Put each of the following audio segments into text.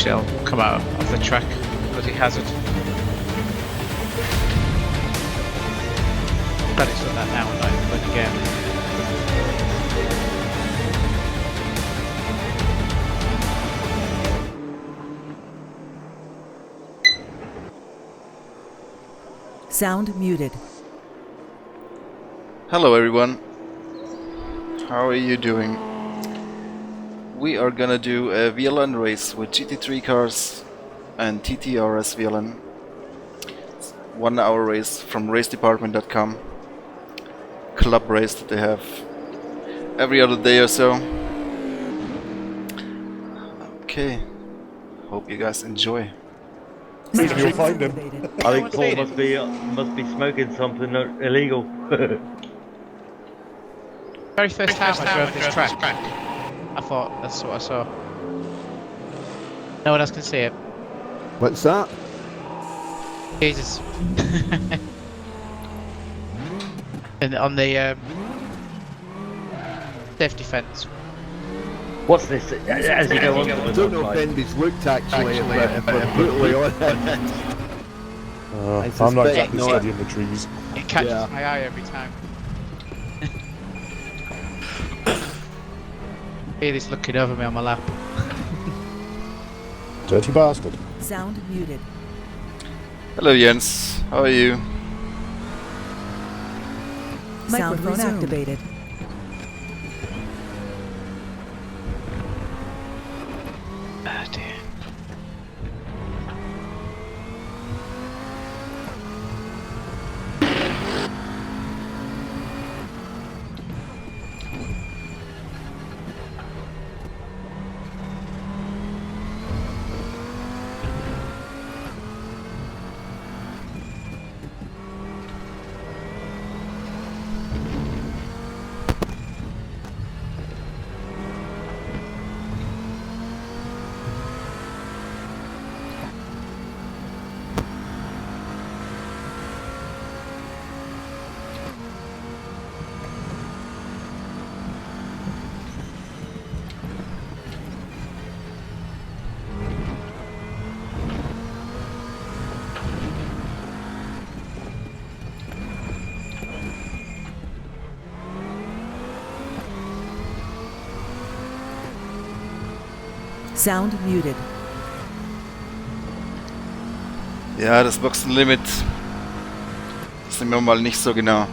eventually I'll come out of the track. Bloody hazard. Glad it's done that now and not in the bloody game. Sound muted. Hello everyone. How are you doing? We are gonna do a VLN race with GT3 cars and TTRS VLN. 1 hour race from racedepartment.com. Club race that they have every other day or so. Okay. Hope you guys enjoy. You'll find him. I think Paul must be smoking something illegal. Very first time I drove this track, I thought that's what I saw. No one else can see it. What's that? Jesus. And on the safety fence. What's this? As you go on, I don't know if anybody's looked actually, if we're brutally honest. I'm not exactly studying the trees. It catches my eye every time. He's looking over me on my lap. Dirty bastard. Sound muted. Hello Jens, how are you? Microphone activated. Oh dear. Sound muted. Ja, das Boxenlimit ist mir mal nicht so genau.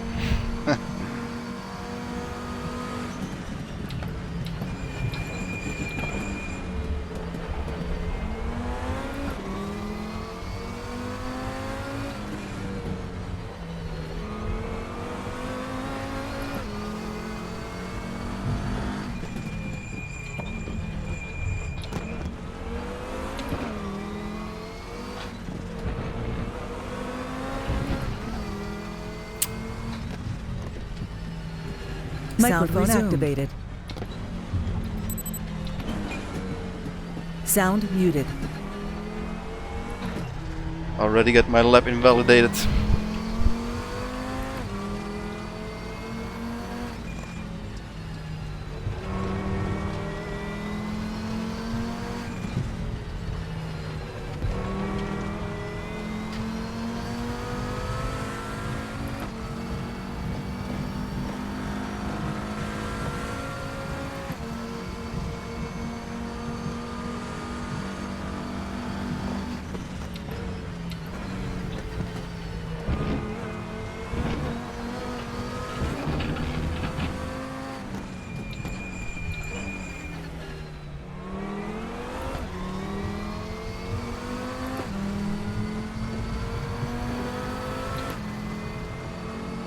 Microphone activated. Sound muted. Already got my lap invalidated.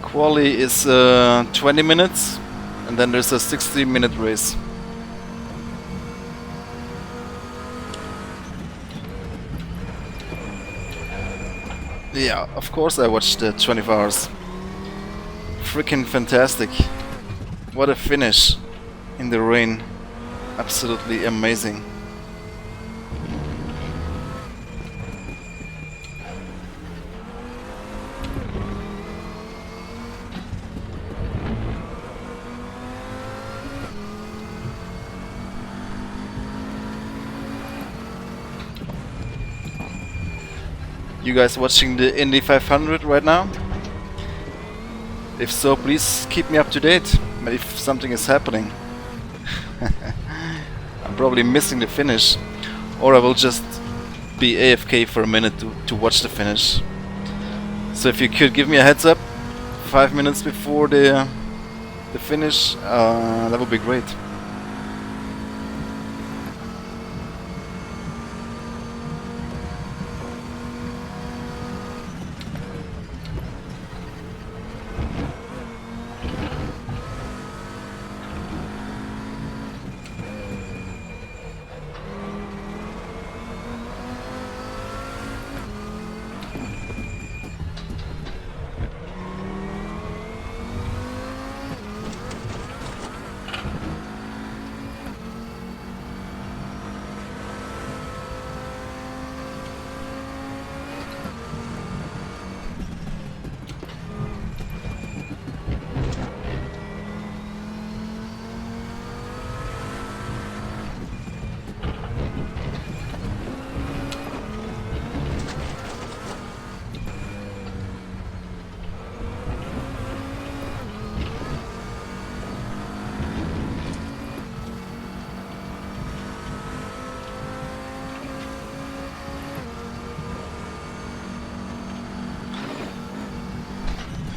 Quali is 20 minutes and then there's a 60-minute race. Yeah, of course I watched the 24 hours. Freaking fantastic. What a finish in the rain. Absolutely amazing. you guys watching the Indy 500 right now? If so, please keep me up to date if something is happening. I'm probably missing the finish, or I will just be AFK for a minute to watch the finish. So if you could give me a heads up 5 minutes before the finish, that would be great.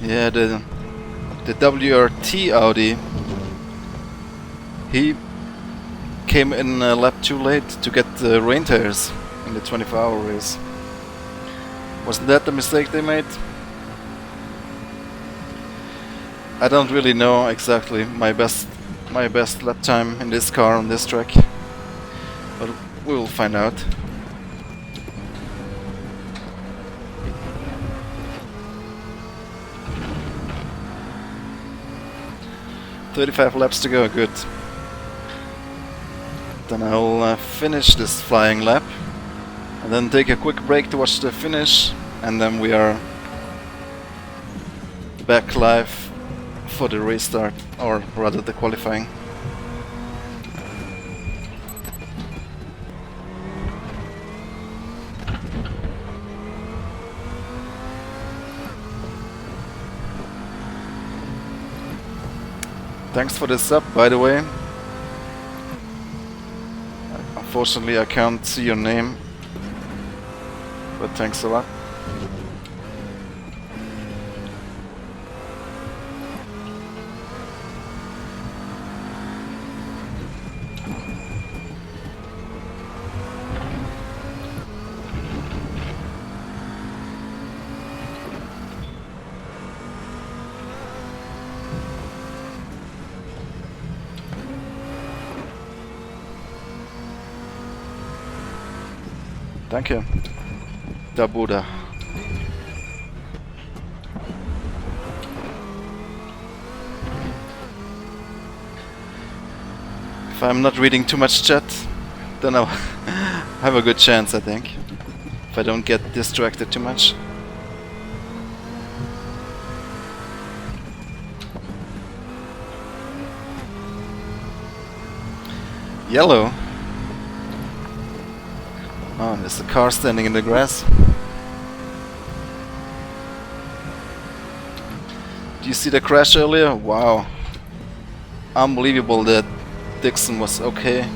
Yeah, the WRT Audi, he came in a lap too late to get the rain tires in the 24-hour race. Wasn't that the mistake they made? I don't really know exactly my best lap time in this car on this track, but we will find out. "35 laps to go, good. Then I'll finish this flying lap and then take a quick break to watch the finish, and then we are back live for the race start, or rather the qualifying." Thanks for the sub, by the way. Unfortunately, I can't see your name, but thanks a lot. Danke, der Buddha. If I'm not reading too much chat, then I'll have a good chance, I think. If I don't get distracted too much. Yellow. Oh, there's a car standing in the grass. Do you see the crash earlier? Wow. Unbelievable that Dixon was okay.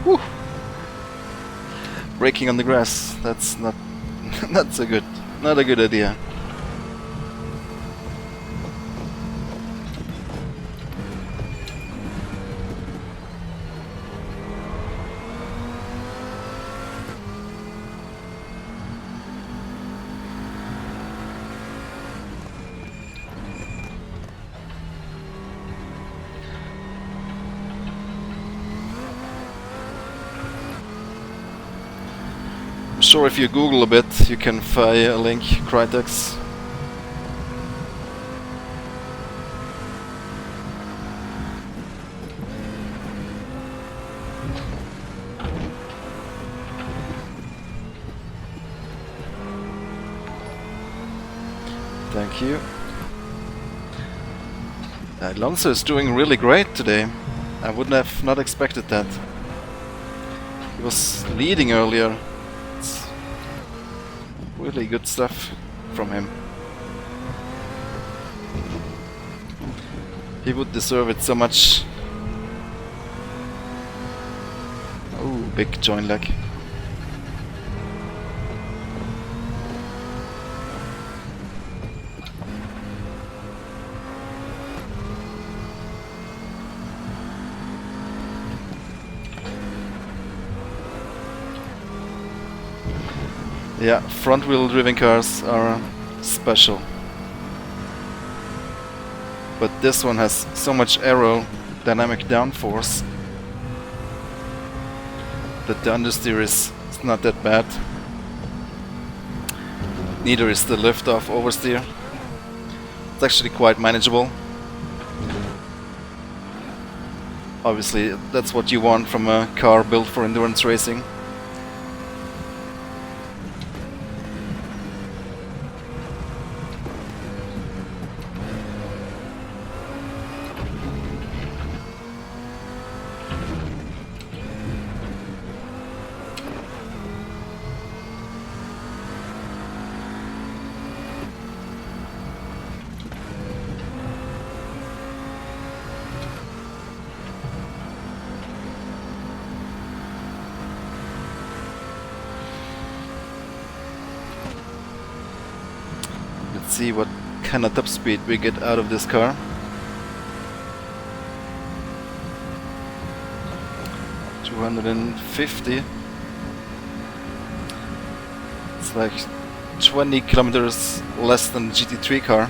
Whew. Braking on the grass, that's not not a good idea. sure if you Google a bit, you can find a link, Crytex. Thank you. Alonso is doing really great today. I wouldn't have not expected that. He was leading earlier. It's really good stuff from him. He would deserve it so much. Oh, big join lag. Yeah, front-wheel driven cars are special. But this one has so much aerodynamic downforce that the understeer is not that bad. Neither is the lift-off oversteer. It's actually quite manageable. Obviously, that's what you want from a car built for endurance racing. Let's see what kind of top speed we get out of this car. $250. It's like 20 kilometers less than the GT3 car.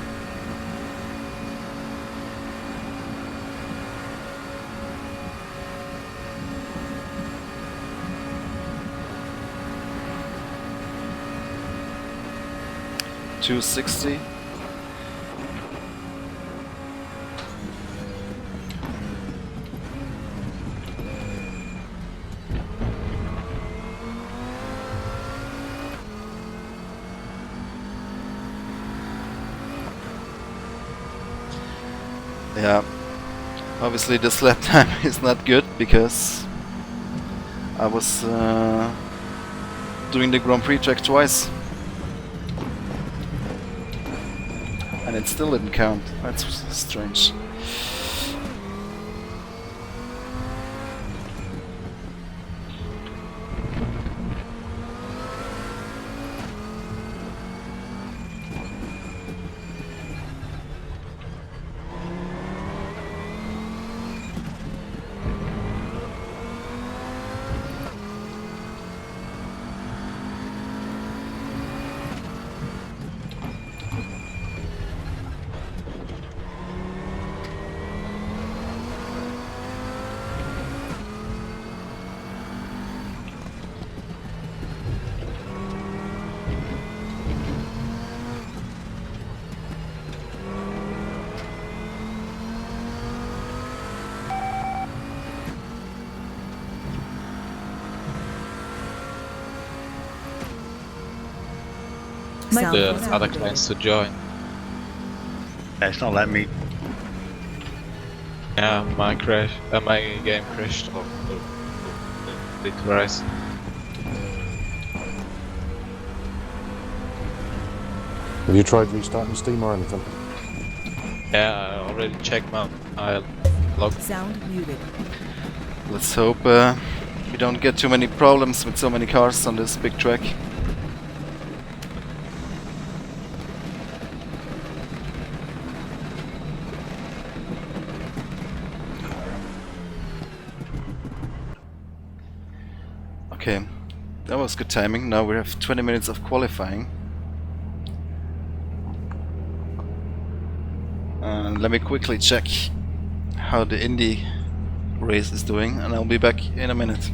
$260. Yeah, obviously this lap time is not good because I was doing the Grand Prix track twice. And it still didn't count. That's strange. The other clients to join. Yeah, it's not letting me. Yeah, my game crashed. Big rise. Have you tried restarting Steam or anything? Yeah, I already checked my log. Sound muted. Let's hope we don't get too many problems with so many cars on this big track. Okay, that was good timing. Now we have 20 minutes of qualifying. Let me quickly check how the Indy race is doing and I'll be back in a minute.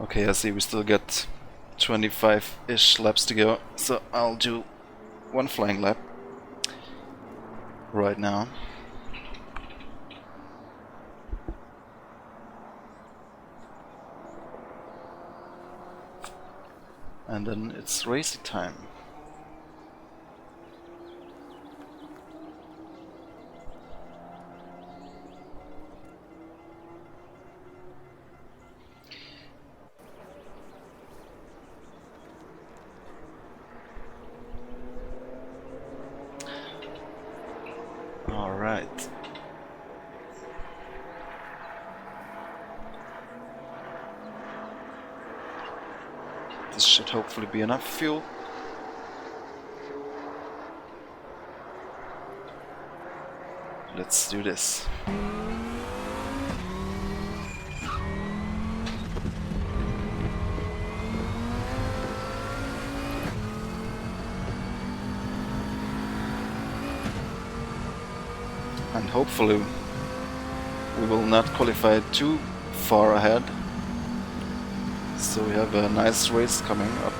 Okay, I see we still got 25-ish laps to go, so I'll do one flying lap right now. And then it's racing time. All right. This should hopefully be enough fuel. Let's do this. And hopefully we will not qualify too far ahead, so we have a nice race coming up.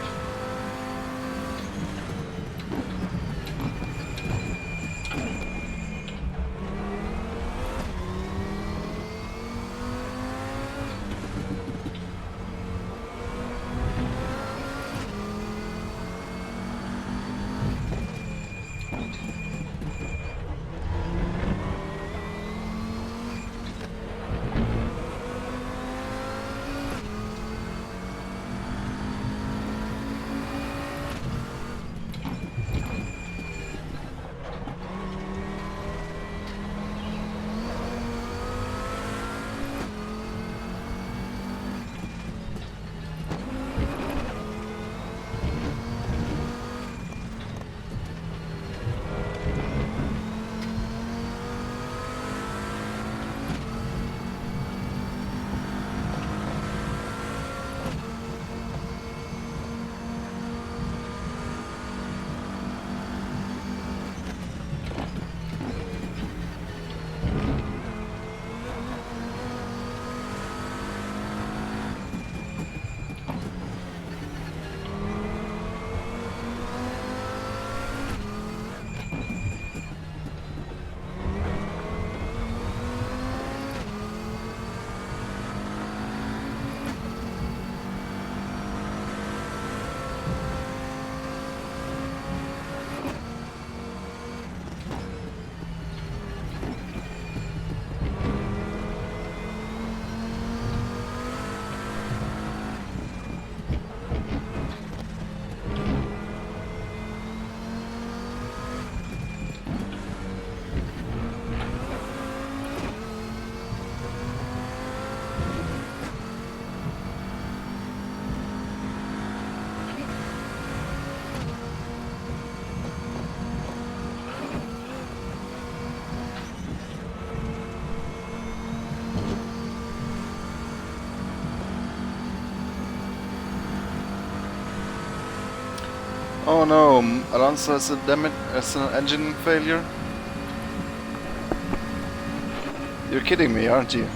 Oh no, Alonso has an engine failure? You're kidding me, aren't you?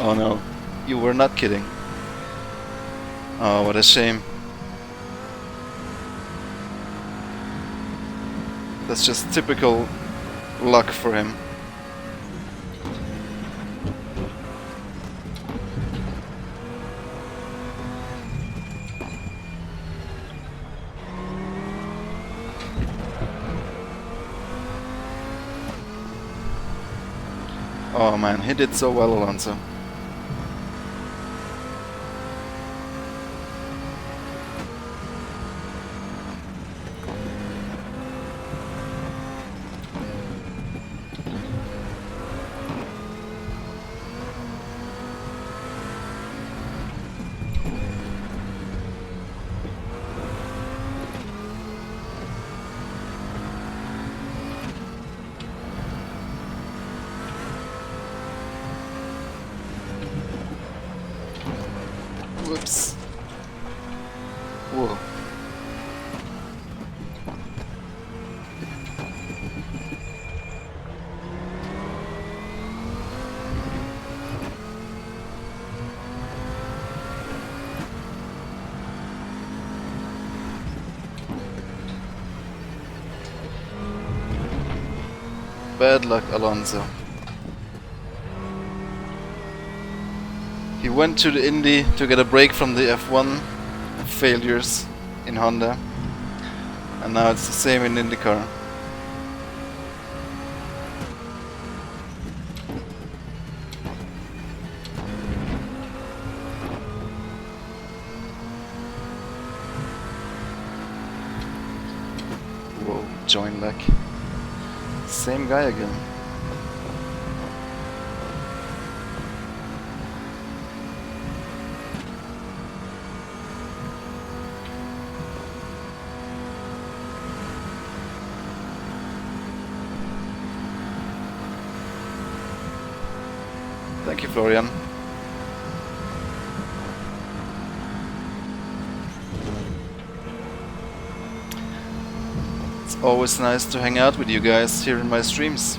Oh no, you were not kidding. Oh, what a shame. That's just typical luck for him. Oh man, he did so well, Alonso. Bad luck, Alonso. He went to the Indy to get a break from the F1 failures in Honda, and now it's the same in IndyCar. Whoa, join luck. Same guy again. Thank you, Florian. It's always nice to hang out with you guys here in my streams.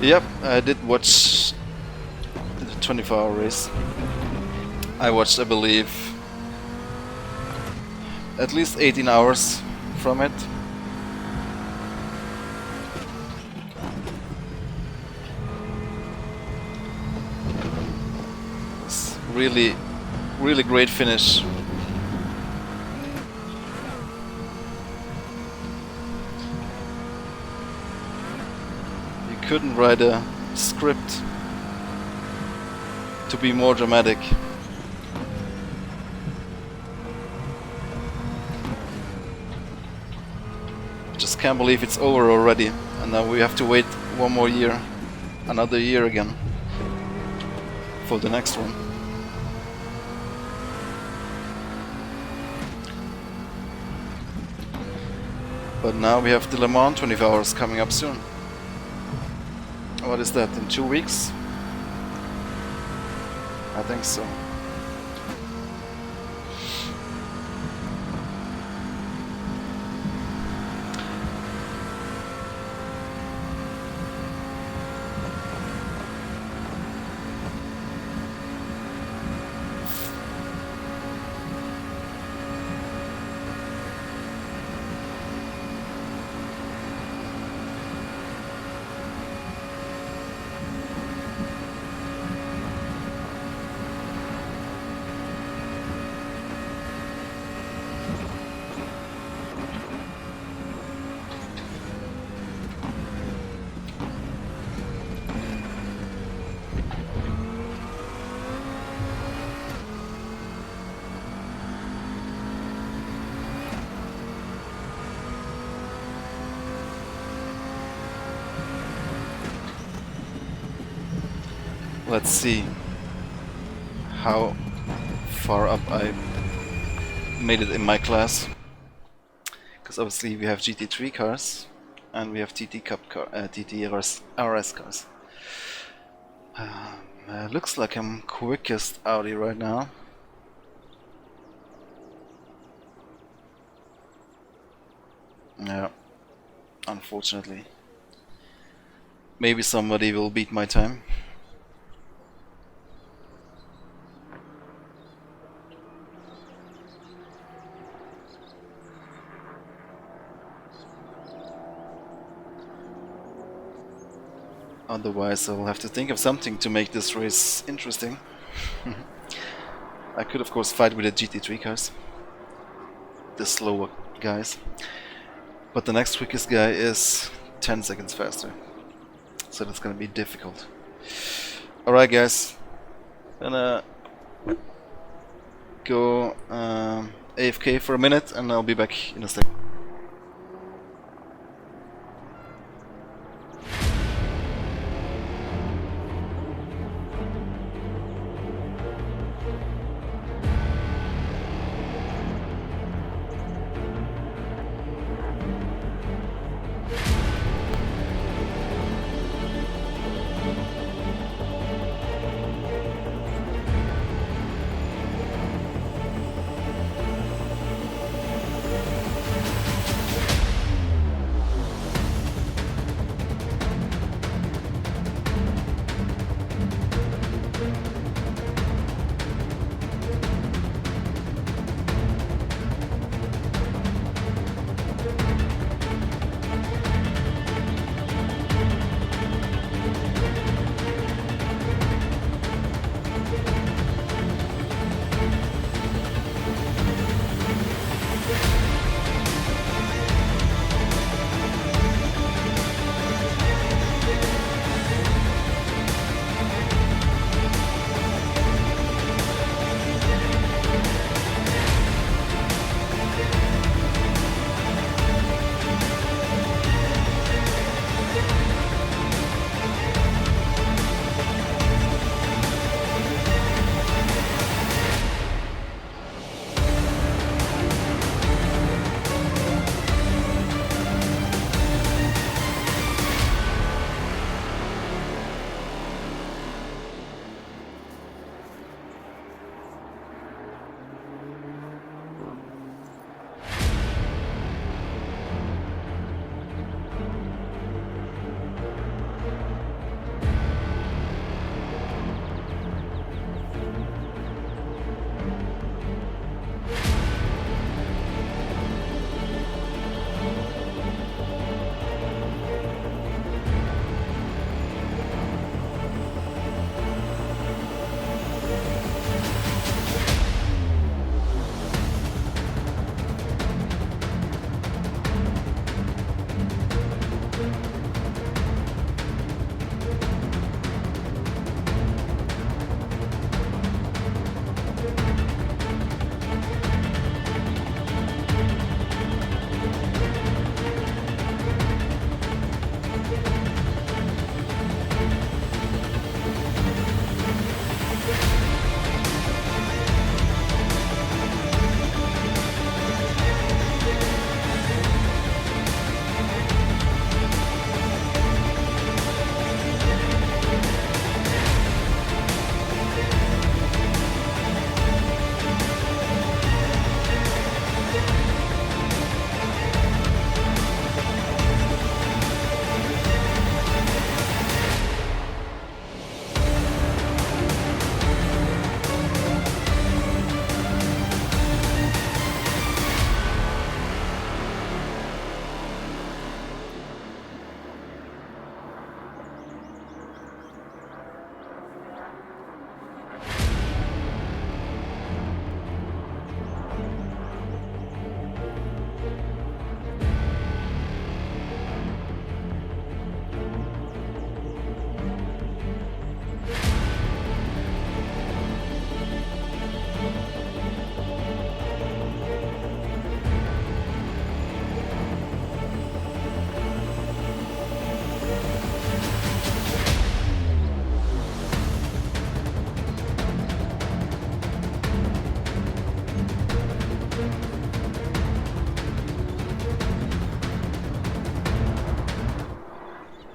Yep, I did watch the 24-hour race. I watched, I believe, at least 18 hours from it. It's really, really great finish. Couldn't write a script to be more dramatic. Just can't believe it's over already, and now we have to wait one more year, another year again, for the next one. But now we have the Le Mans 24 hours coming up soon. What is that, in 2 weeks? I think so. Let's see how far up I made it in my class, because obviously we have GT3 cars and we have TT Cup car, TT RS cars. Looks like I'm quickest Audi right now. Yeah, unfortunately. Maybe somebody will beat my time. Otherwise, I'll have to think of something to make this race interesting. I could, of course, fight with the GT3 cars, the slower guys. But the next quickest guy is 10 seconds faster, so that's gonna be difficult. Alright, guys, gonna go AFK for a minute, and I'll be back in a second.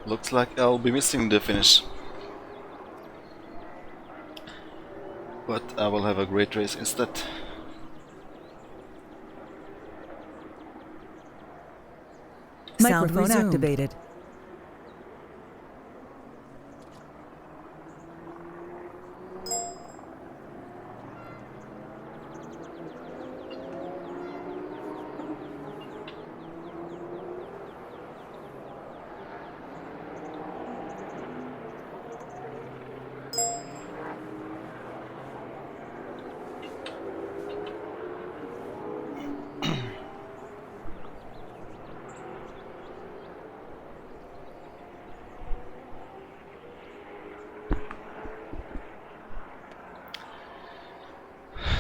Looks like I'll be missing the finish. But I will have a great race instead. Microphone activated.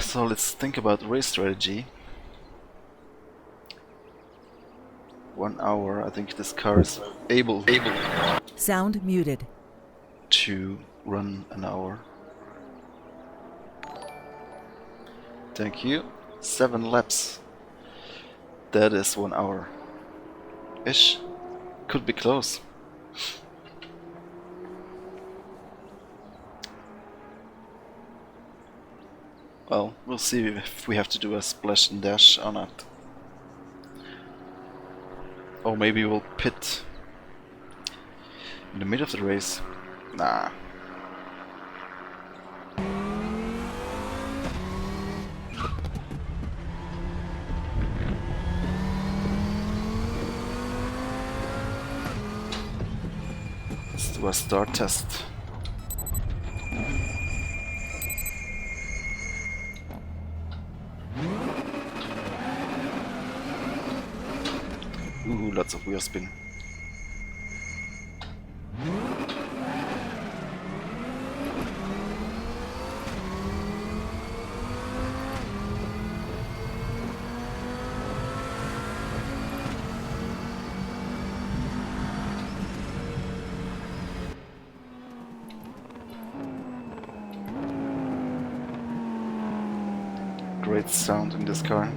So let's think about race strategy. 1 hour. I think this car is able Sound muted. to run an hour. Thank you. 7 laps. That is 1 hour. Ish. Could be close. Well, we'll see if we have to do a splash and dash or not. Or maybe we'll pit in the middle of the race. Nah. Let's do a start test. Ooh, lots of wheel spin. Great sound in this car.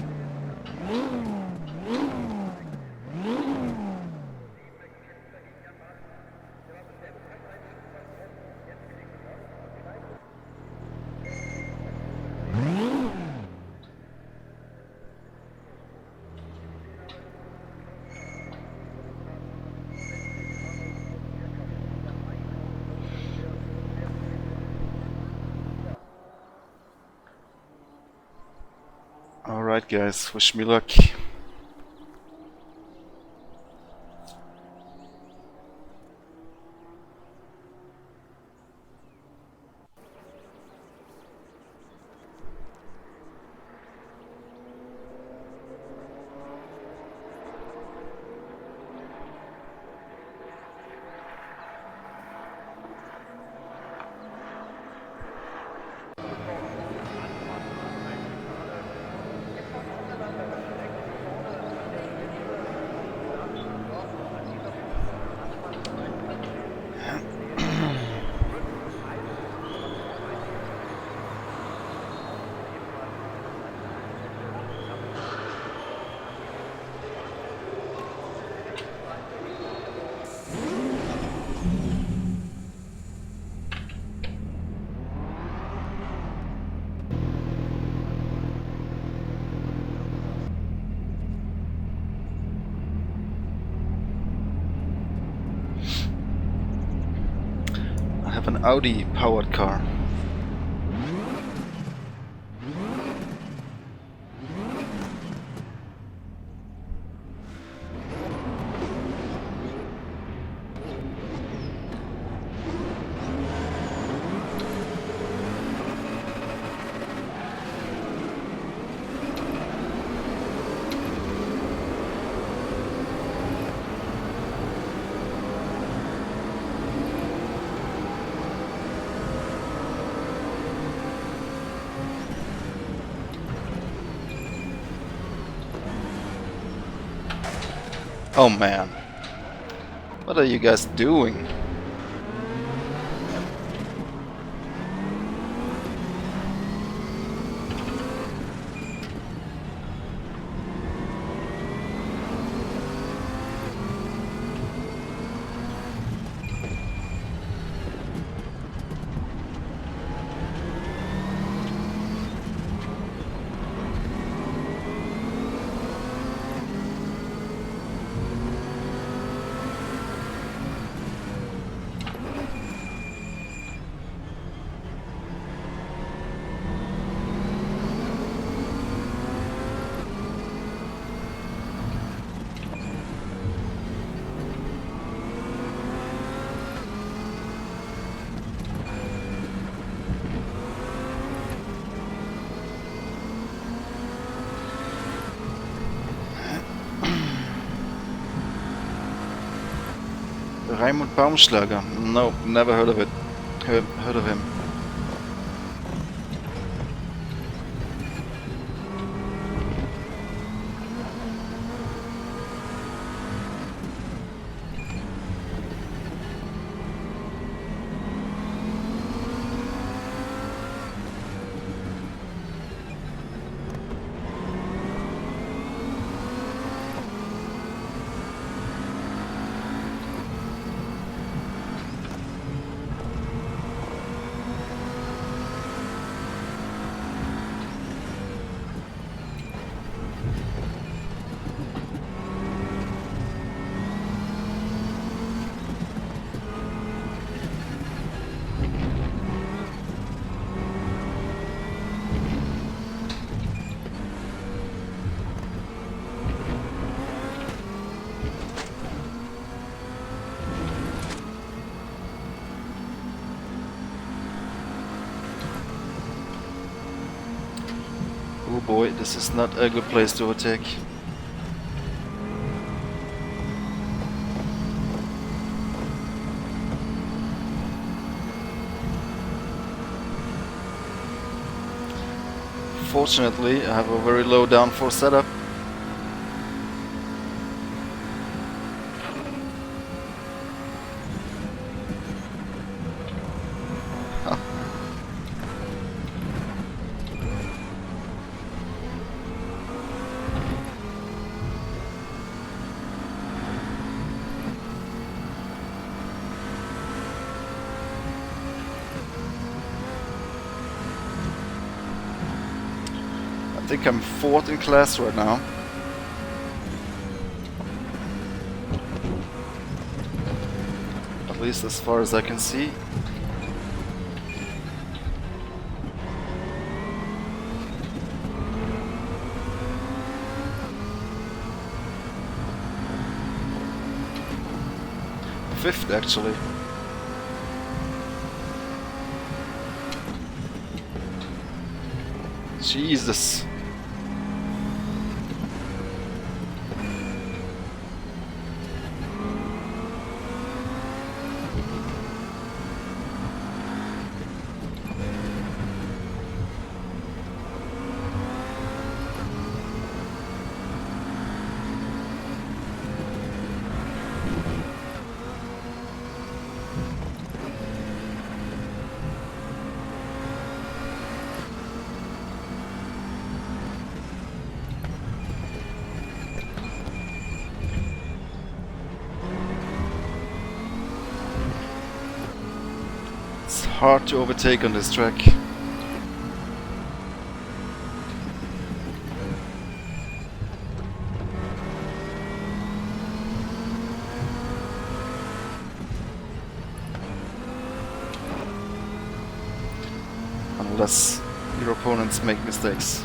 Alright guys, wish me luck. I have an Audi powered car. Oh man, what are you guys doing? Raimund Baumschlager. No, never heard of it. Heard of him. Oh boy, this is not a good place to overtake. Fortunately, I have a very low downforce setup. I think I'm 4th in class right now. At least as far as I can see. Fifth, actually. Jesus. It's hard to overtake on this track. Unless your opponents make mistakes.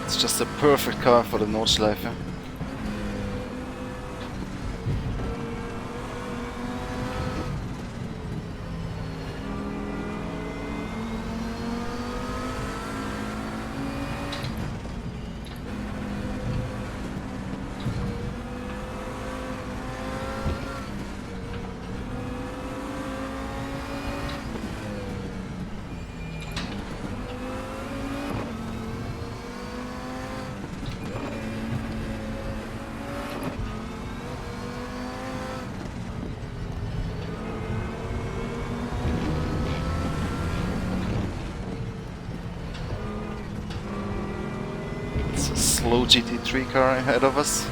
It's just a perfect car for the Nordschleife. slow GT3 car ahead of us.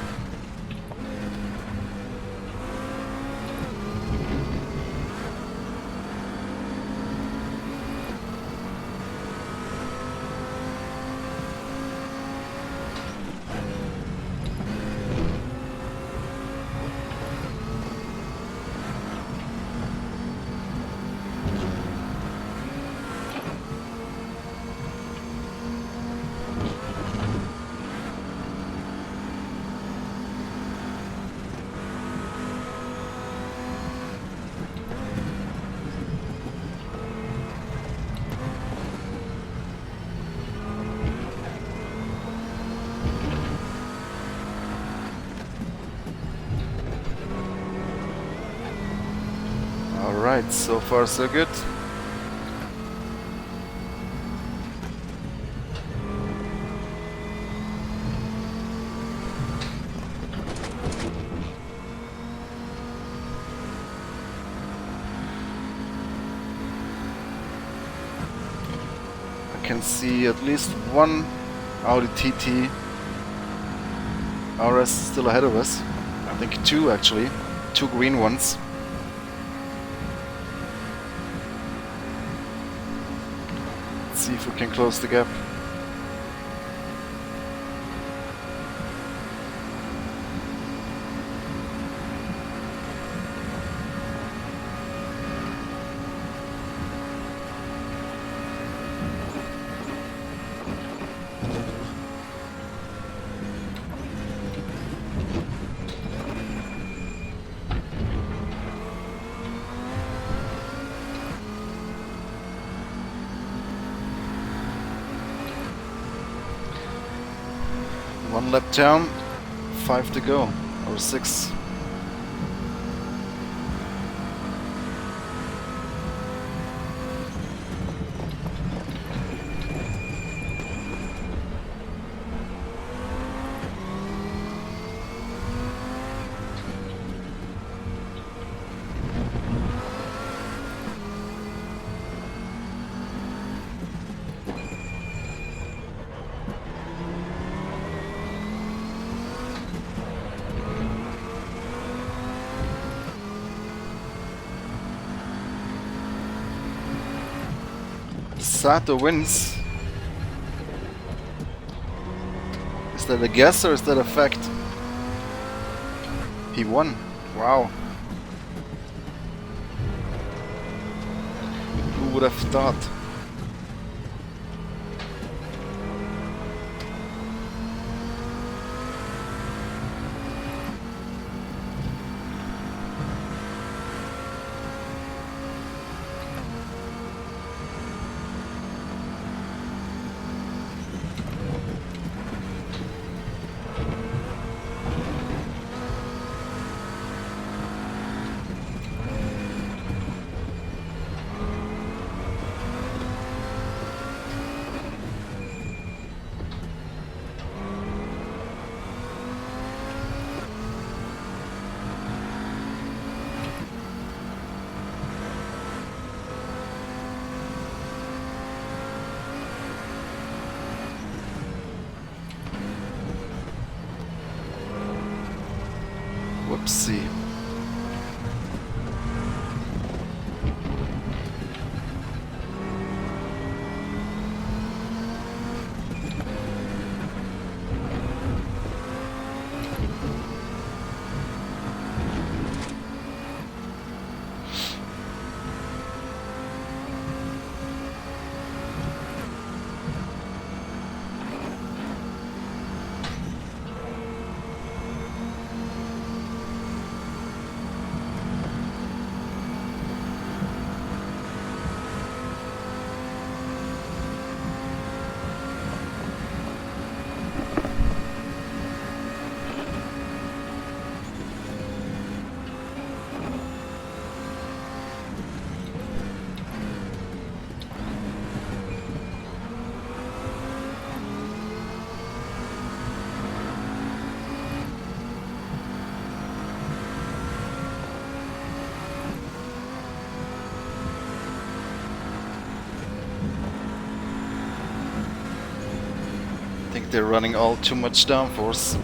Alright, so far so good. I can see at least one Audi TT RS still ahead of us. I think two actually, two green ones. See if we can close the gap. One lap down, 5 to go, or 6. Sato wins. Is that a guess or is that a fact? He won. Wow. Who would have thought? Whoopsie. like they're running all too much downforce.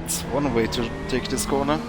It's one way to take this corner.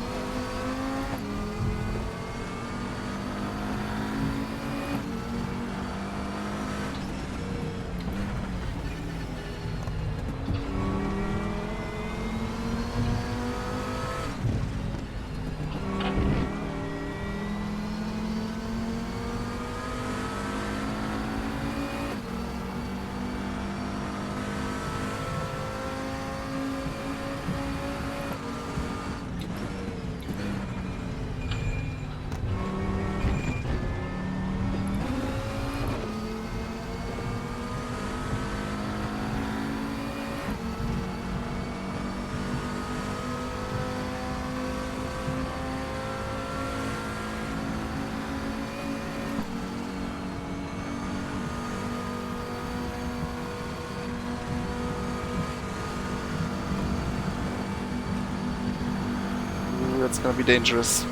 Ooh, that's gonna be dangerous.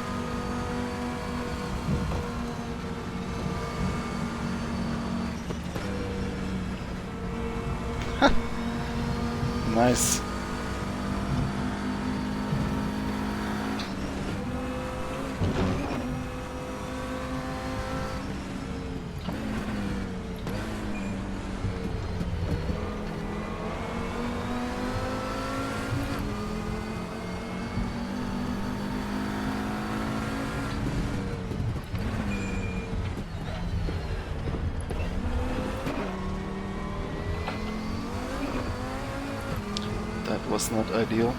Nice. That was not ideal.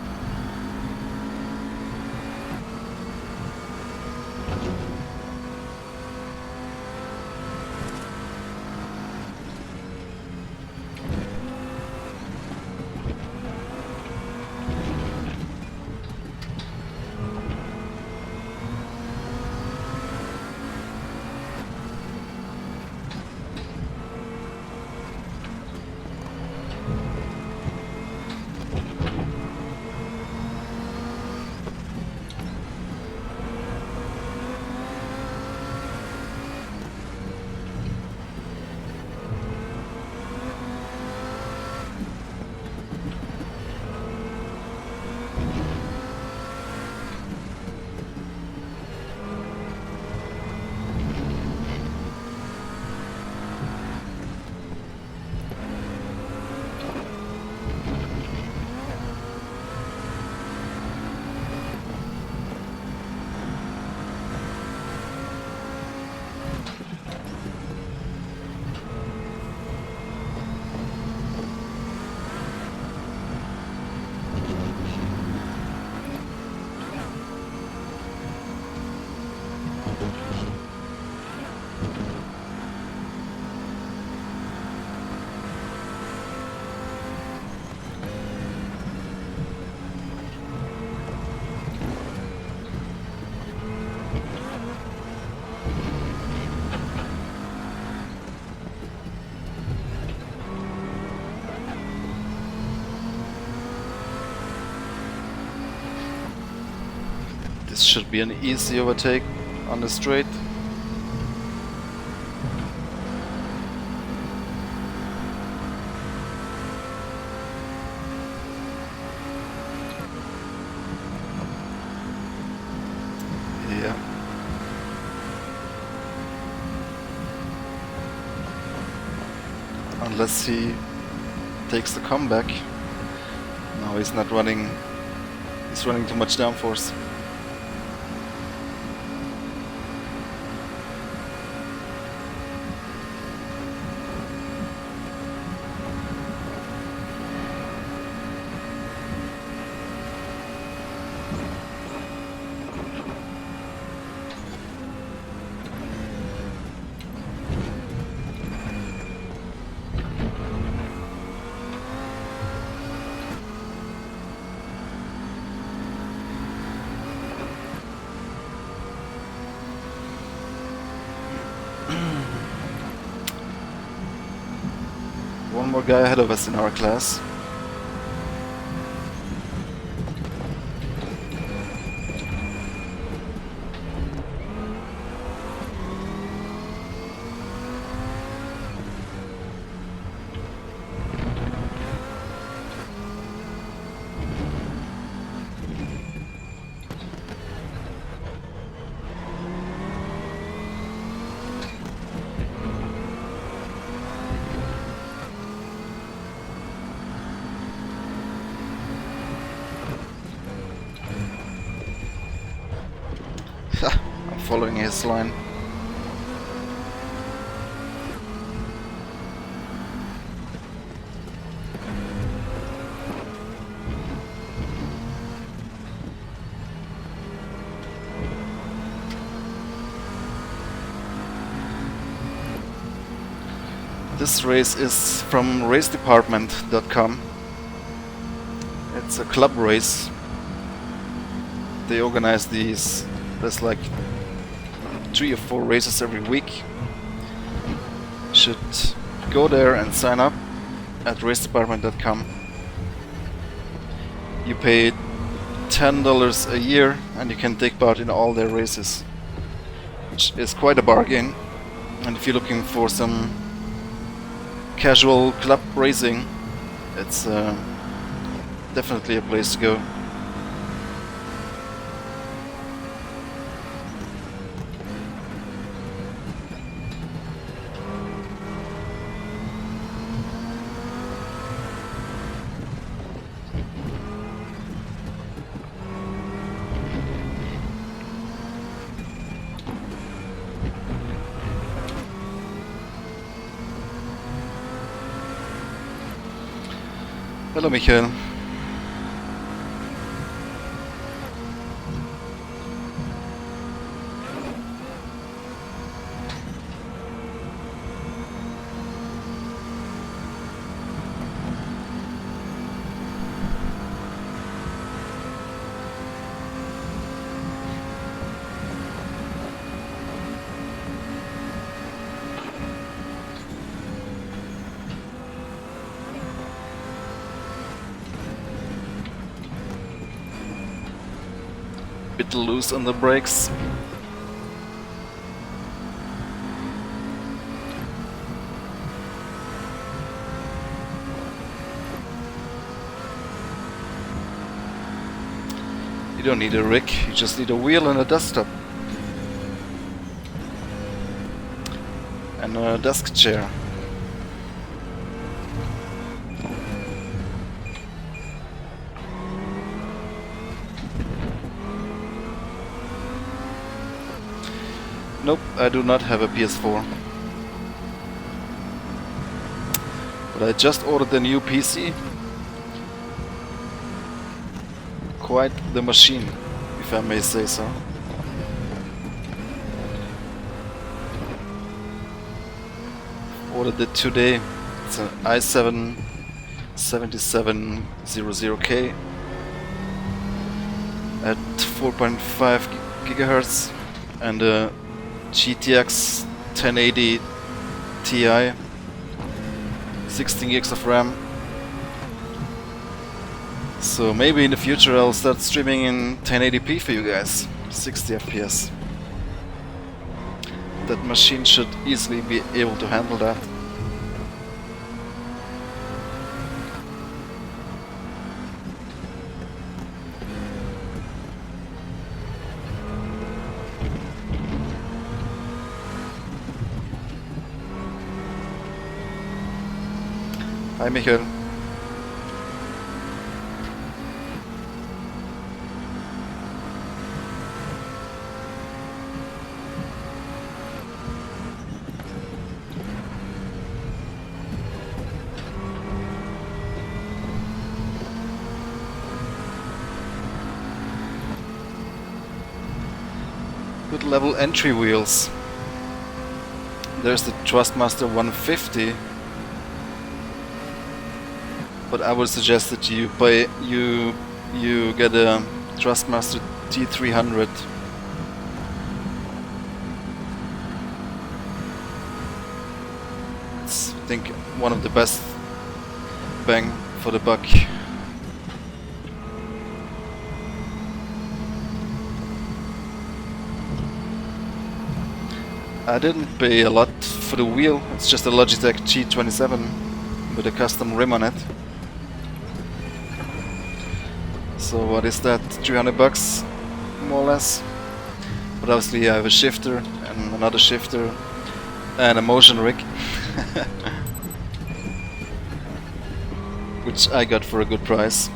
This should be an easy overtake on the straight. Yeah. Unless he takes the comeback. No, he's not running He's running too much downforce. One more guy ahead of us in our class. I'm following his line. This race is from racedepartment.com. It's a club race. They organize these. There's like 3 or 4 races every week. Should go there and sign up at racedepartment.com. You pay $10 a year and you can take part in all their races, which is quite a bargain. And if you're looking for some casual club racing, it's definitely a place to go. Hello, Michael. Bit loose on the brakes. You don't need a rig, you just need a wheel and a desktop. And a desk chair. Nope, I do not have a PS4. But I just ordered a new PC. Quite the machine, if I may say so. Ordered it today. It's an i7 7700K at 4.5 GHz and a GTX 1080 Ti, 16 gigs of RAM. So maybe in the future I'll start streaming in 1080p for you guys, 60 FPS. That machine should easily be able to handle that. Hi, Michael. good level entry wheels. There's the Thrustmaster 150, but I would suggest that you get a Thrustmaster T300. It's, I think, one of the best bang for the buck. I didn't pay a lot for the wheel. It's just a Logitech G27 with a custom rim on it. So what is that? 300 bucks, more or less. But obviously I have a shifter and another shifter and a motion rig, which I got for a good price.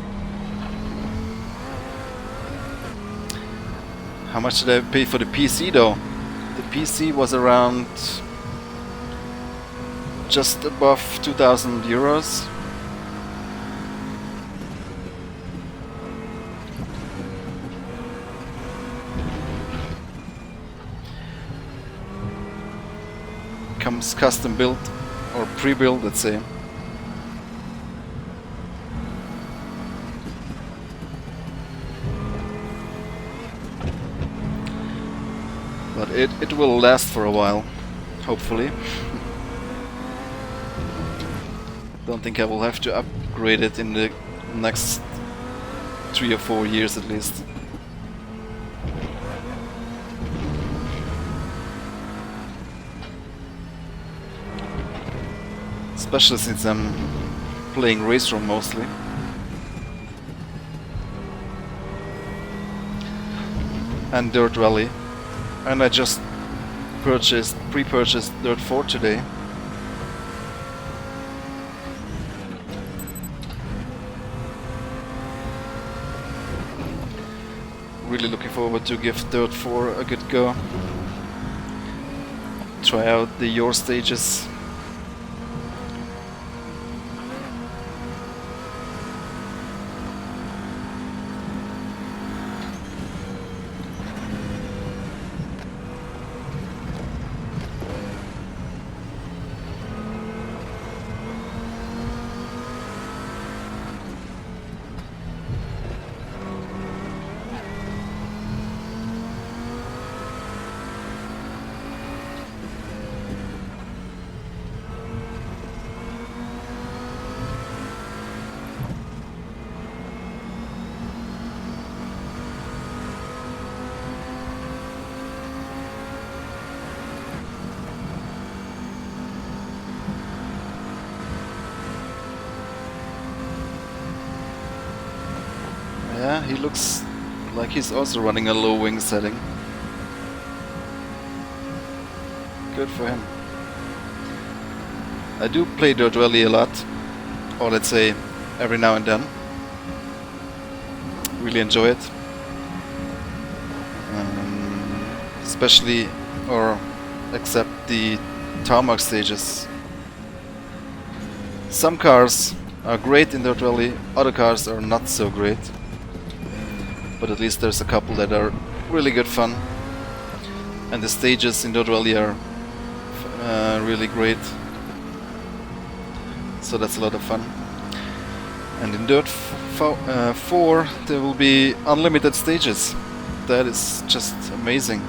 How much did I pay for the PC though? The PC was around just above 2,000 euros. Comes custom built or pre-built, let's say. But it will last for a while, hopefully. Don't think I will have to upgrade it in the next 3 or 4 years at least. Especially since I'm playing RaceRoom mostly. And Dirt Rally. And I just pre-purchased Dirt 4 today. Really looking forward to give Dirt 4 a good go. Try out the Your stages. Yeah, he looks like he's also running a low wing setting. Good for him. I do play Dirt Rally a lot, or let's say every now and then. Really enjoy it. Especially, or except the tarmac stages. Some cars are great in Dirt Rally, other cars are not so great. But at least there's a couple that are really good fun. And the stages in Dirt Rally are really great. So that's a lot of fun. And in Dirt 4 there will be unlimited stages. That is just amazing.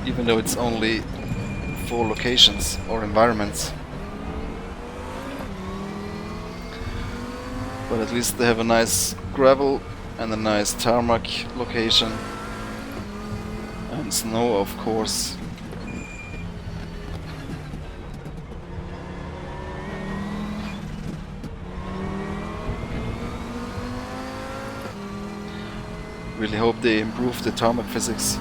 Even though it's only 4 locations or environments. But at least they have a nice gravel and a nice tarmac location. And snow, of course. Really hope they improve the tarmac physics.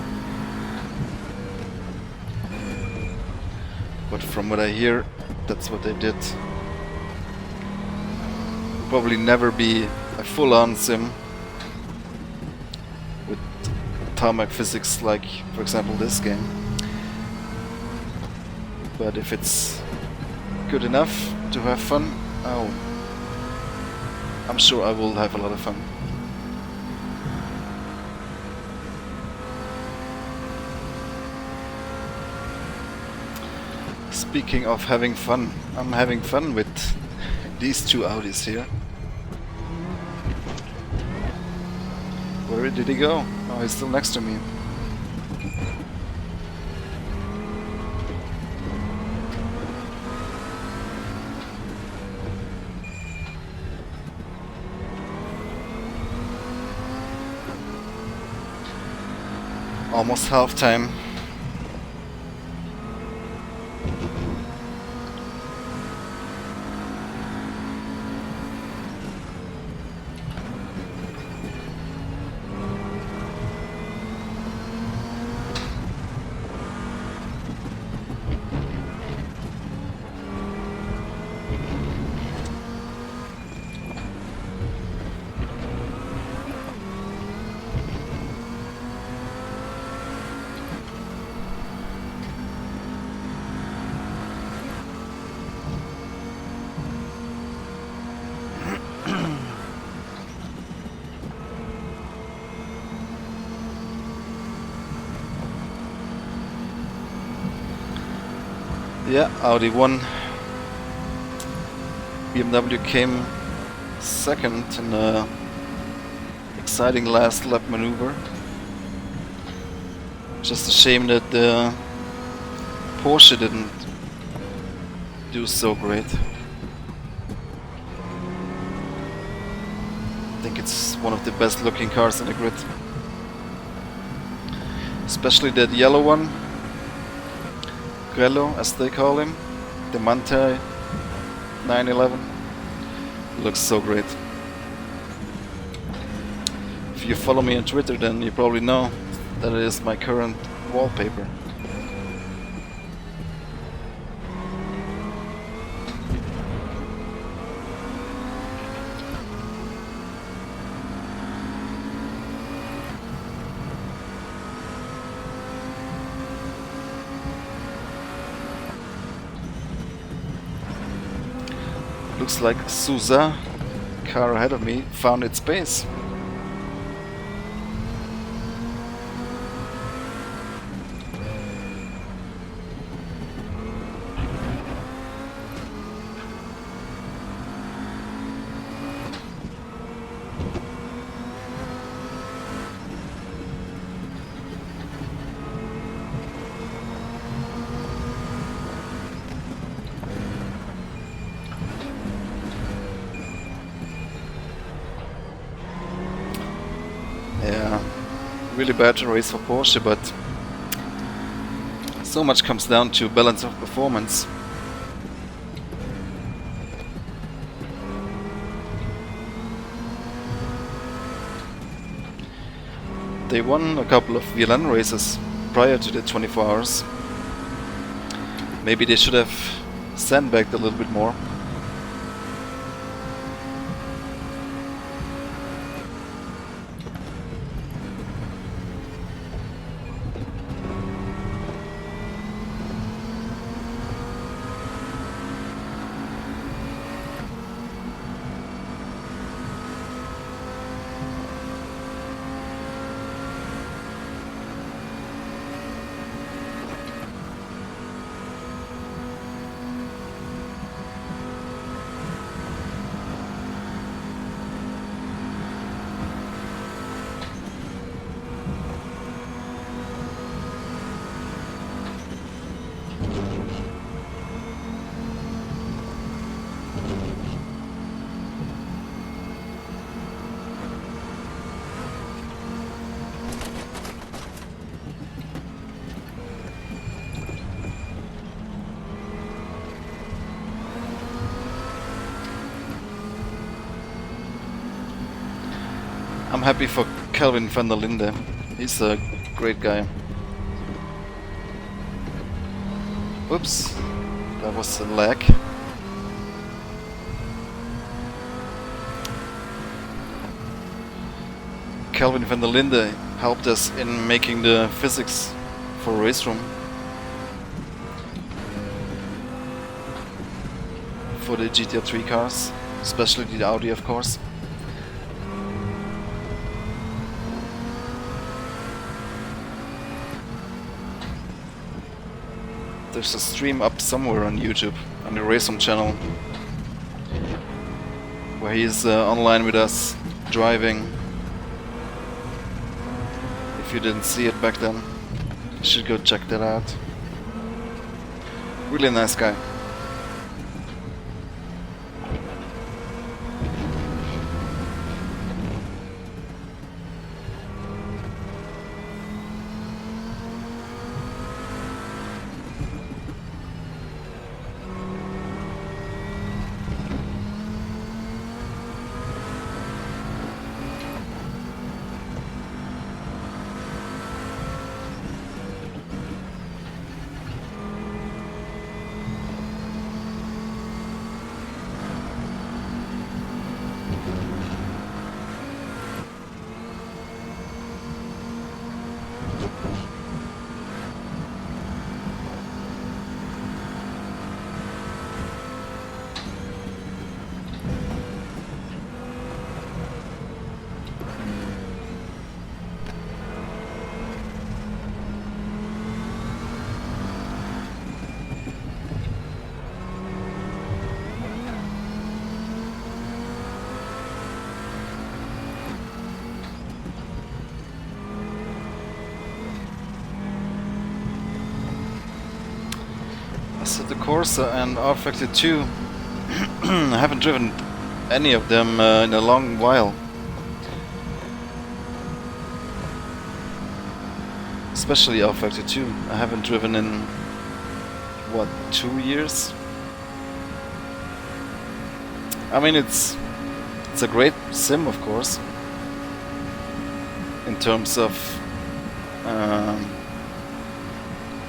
But from what I hear, that's what they did. Probably never be a full-on sim with tarmac physics like, for example, this game. But if it's good enough to have fun, oh, I'm sure I will have a lot of fun. Speaking of having fun, I'm having fun with these two Audis here. Where did he go? Oh, he's still next to me. Almost halftime. Yeah, Audi won. BMW came second in a exciting last lap maneuver. Just a shame that the Porsche didn't do so great. I think it's one of the best looking cars in the grid. Especially that yellow one. Grello, as they call him, the Mantai 911, looks so great. If you follow me on Twitter, then you probably know that it is my current wallpaper. Looks like Souza, car ahead of me, found its base. Yeah, really bad race for Porsche, but so much comes down to balance of performance. They won a couple of VLN races prior to the 24 hours. Maybe they should have sandbagged a little bit more. I'm happy for Kelvin van der Linde. He's a great guy. Oops, that was a lag. Kelvin van der Linde helped us in making the physics for RaceRoom. For the GTR 3 cars, especially the Audi, of course. There's a stream up somewhere on YouTube, on the RaceRoom channel, where he's online with us, driving. If you didn't see it back then, you should go check that out. Really nice guy. The Corsa and R-Factor 2. I haven't driven any of them in a long while. Especially R-Factor 2. I haven't driven in, what, 2 years? I mean, it's a great sim, of course, in terms of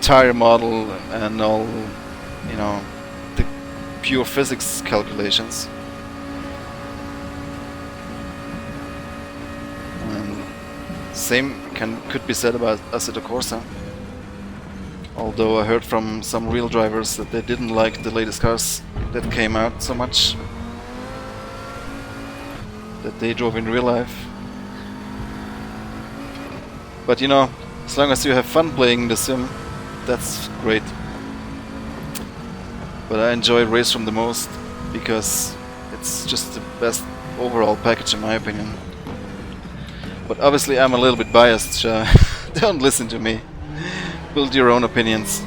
tire model and all, you know, the pure physics calculations. And same could be said about Assetto Corsa. Although I heard from some real drivers that they didn't like the latest cars that came out so much that they drove in real life. But you know, as long as you have fun playing the sim, that's great. But I enjoy RaceRoom the most because it's just the best overall package in my opinion. But obviously I'm a little bit biased, so don't listen to me. Build your own opinions.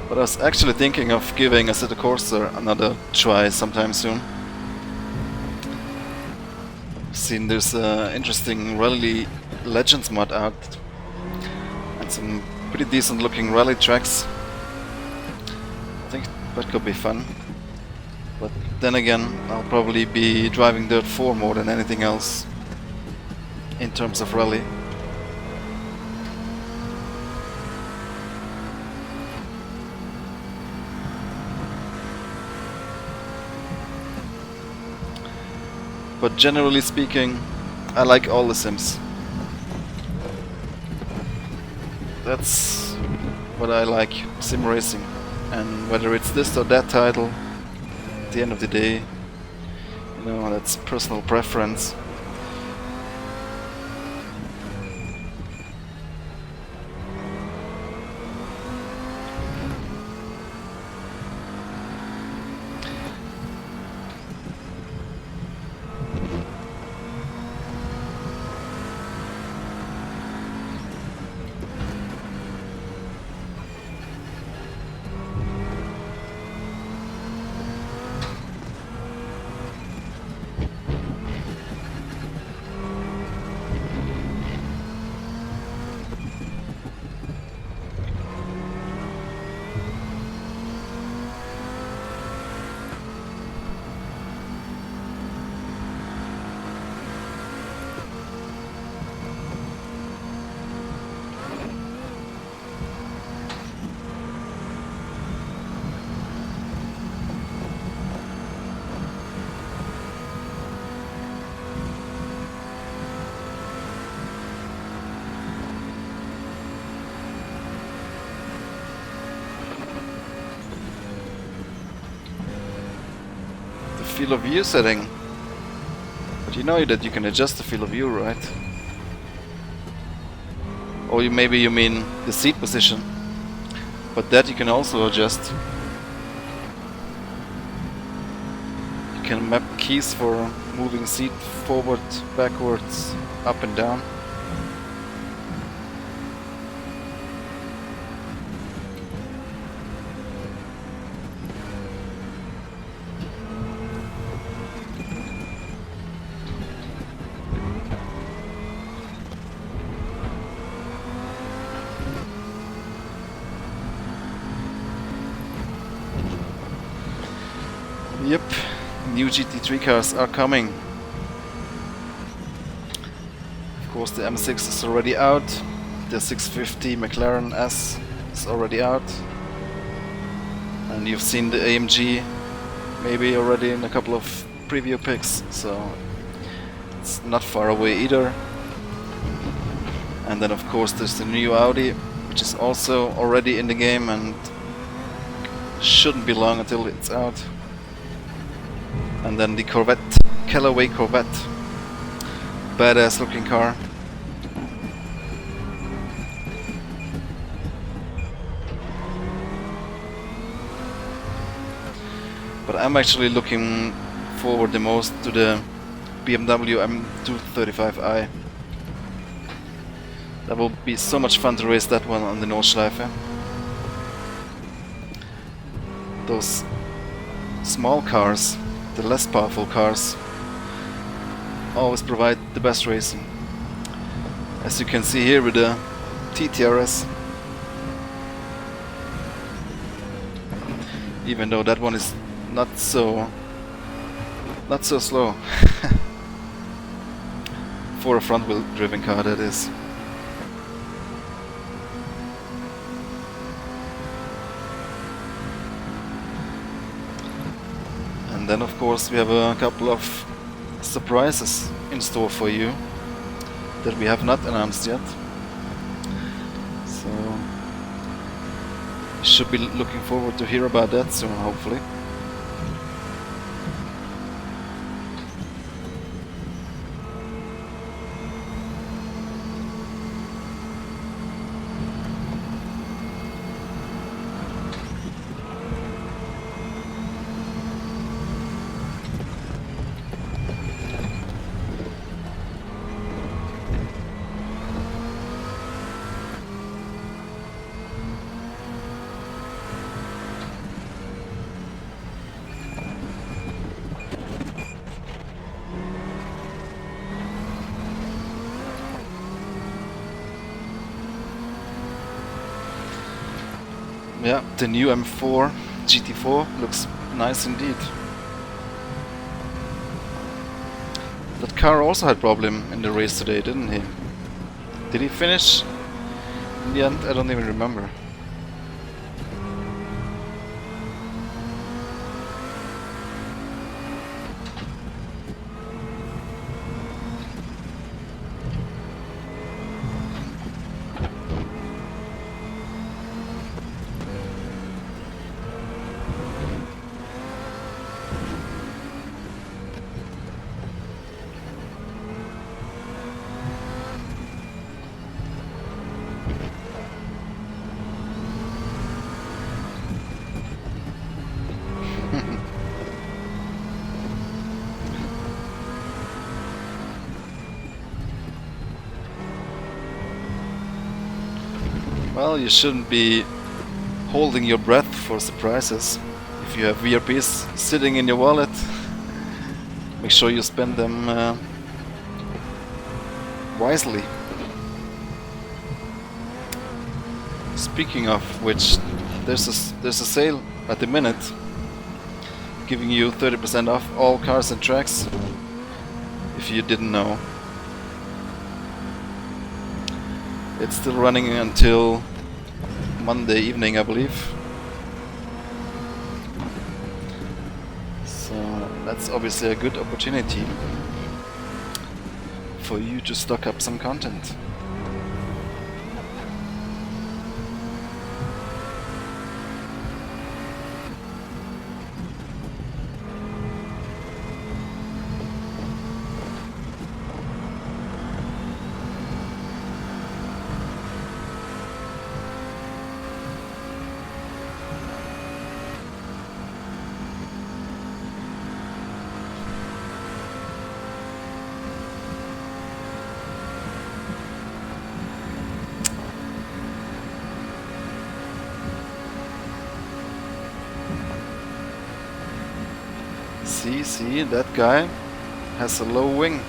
But I was actually thinking of giving Assetto Corsa another try sometime soon. I've seen there's an interesting Rally Legends mod out and some pretty decent looking rally tracks. I think that could be fun. But then again, I'll probably be driving Dirt 4 more than anything else in terms of rally. But generally speaking, I like all the sims. That's what I like, sim racing. And whether it's this or that title, at the end of the day, you know, that's personal preference. field of view setting. But you know that you can adjust the field of view, right? Or maybe you mean the seat position. But that you can also adjust. You can map keys for moving seat forward, backwards, up and down. Yep, new GT3 cars are coming. Of course the M6 is already out, the 650 McLaren S is already out, and you've seen the AMG maybe already in a couple of preview pics, so it's not far away either. And then of course there's the new Audi, which is also already in the game and shouldn't be long until it's out. And then the Corvette, Callaway Corvette, badass looking car. But I'm actually looking forward the most to the BMW M235i. That will be so much fun to race that one on the Nordschleife. Those small cars, the less powerful cars, always provide the best racing. As you can see here with the TTRS. Even though that one is not so slow. For a front wheel driven car, that is. And then of course we have a couple of surprises in store for you that we have not announced yet. So you should be looking forward to hear about that soon, hopefully. Yeah, the new M4 GT4 looks nice indeed. That car also had problem in the race today, didn't he? Did he finish in the end? I don't even remember. Well, you shouldn't be holding your breath for surprises. If you have VRPs sitting in your wallet, make sure you spend them wisely. Speaking of which, there's a sale at the minute giving you 30% off all cars and tracks, if you didn't know. It's still running until Monday evening, I believe. So that's obviously a good opportunity for you to stock up some content. See, that guy has a low wing.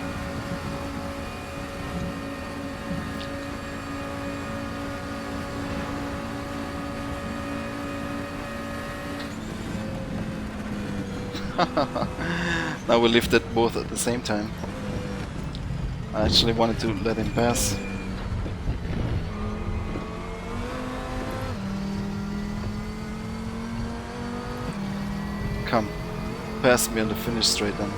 Now we lifted both at the same time. I actually wanted to let him pass. Come, pass me on the finish straight then.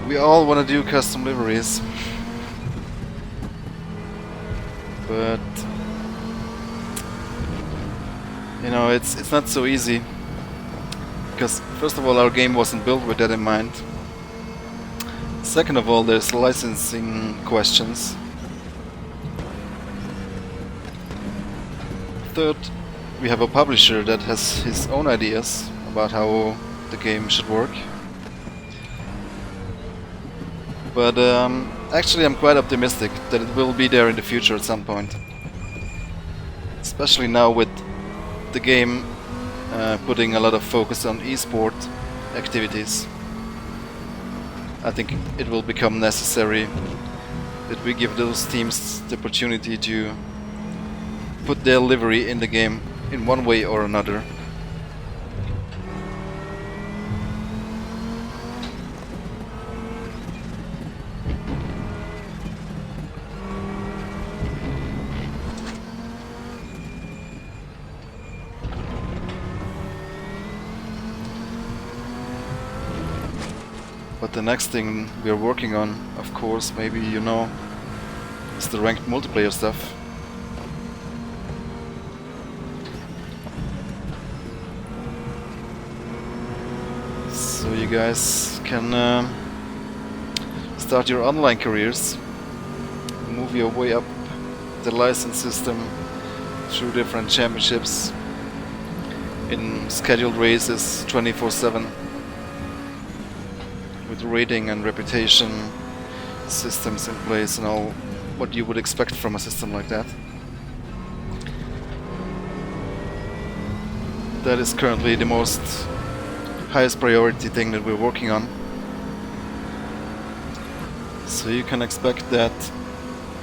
We all want to do custom liveries, but you know, it's not so easy, because first of all our game wasn't built with that in mind. Second of all, there's licensing questions. Third, we have a publisher that has his own ideas about how the game should work. But actually I'm quite optimistic that it will be there in the future at some point. Especially now with the game putting a lot of focus on esport activities. I think it will become necessary that we give those teams the opportunity to put their livery in the game in one way or another. But the next thing we are working on, of course, maybe you know, is the ranked multiplayer stuff. So you guys can start your online careers, move your way up the license system through different championships in scheduled races 24/7. With rating and reputation systems in place and all what you would expect from a system like that. That is currently the most highest priority thing that we're working on. So you can expect that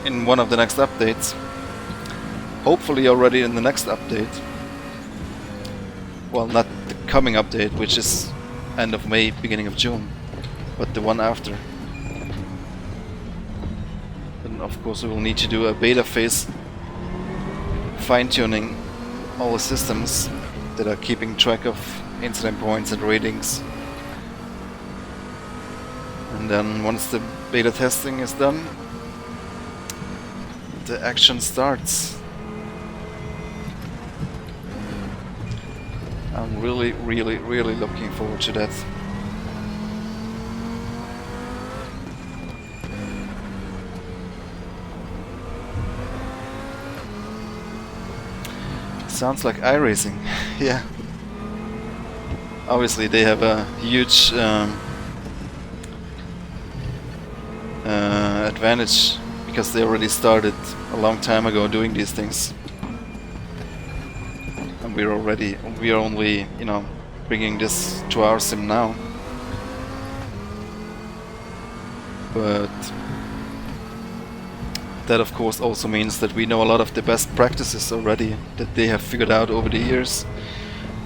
in one of the next updates. Hopefully already in the next update. Well, not the coming update, which is end of May, beginning of June. But the one after. Then of course we will need to do a beta phase, fine-tuning all the systems that are keeping track of incident points and ratings. And then once the beta testing is done, the action starts. I'm really looking forward to that. Sounds like iRacing. Yeah. Obviously they have a huge advantage because they already started a long time ago doing these things. And we are only, you know, bringing this to our sim now. But that of course also means that we know a lot of the best practices already that they have figured out over the years,